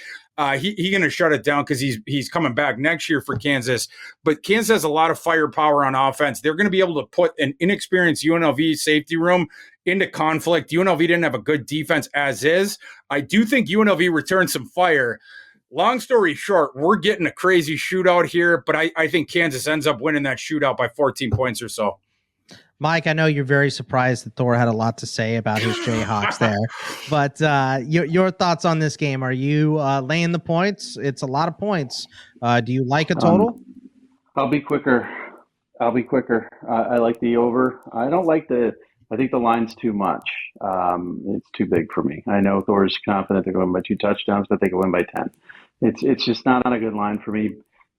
B: He's going to shut it down because he's coming back next year for Kansas. But Kansas has a lot of firepower on offense. They're going to be able to put an inexperienced UNLV safety room into conflict. UNLV didn't have a good defense as is. I do think UNLV returned some fire. Long story short, we're getting a crazy shootout here, but I think Kansas ends up winning that shootout by 14 points or so.
A: Mike, I know you're very surprised that Thor had a lot to say about his Jayhawks there, but your thoughts on this game? Are you laying the points? It's a lot of points. Do you like a total?
C: I'll be quicker. I like the over. I think the line's too much. It's too big for me. I know Thor's confident they're going by 2 touchdowns, but they can win by 10. It's just not a good line for me.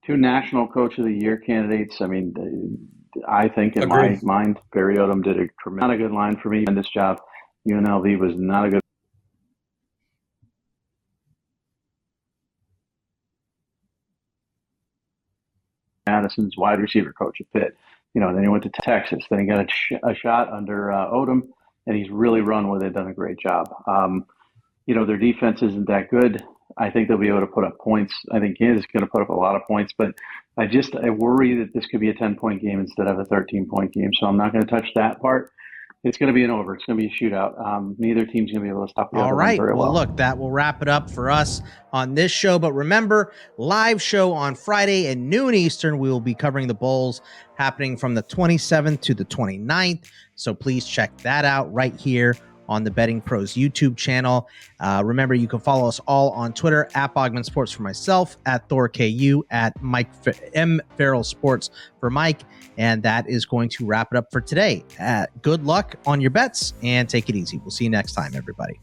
C: 2 National Coach of the Year candidates. I mean, I think in my mind, Barry Odom did not a good line for me in this job. UNLV was not a good. Madison's wide receiver coach at Pitt. Then he went to Texas. Then he got a shot under Odom, and he's really run where they've done a great job. Their defense isn't that good. I think they'll be able to put up points. I think Kansas is going to put up a lot of points, but I worry that this could be a 10-point game instead of a 13-point game. So I'm not going to touch that part. It's going to be an over. It's going to be a shootout. Neither team's going to be able to stop the other one very well.
A: Well, look, that will wrap it up for us on this show. But remember, live show on Friday at noon Eastern. We will be covering the bowls happening from the 27th to the 29th. So please check that out right here on the Betting Pros YouTube channel. Remember, you can follow us all on Twitter at Bogman Sports for myself, at Thor KU, at Mike M Farrell Sports for Mike. And that is going to wrap it up for today. Good luck on your bets and take it easy. We'll see you next time, everybody.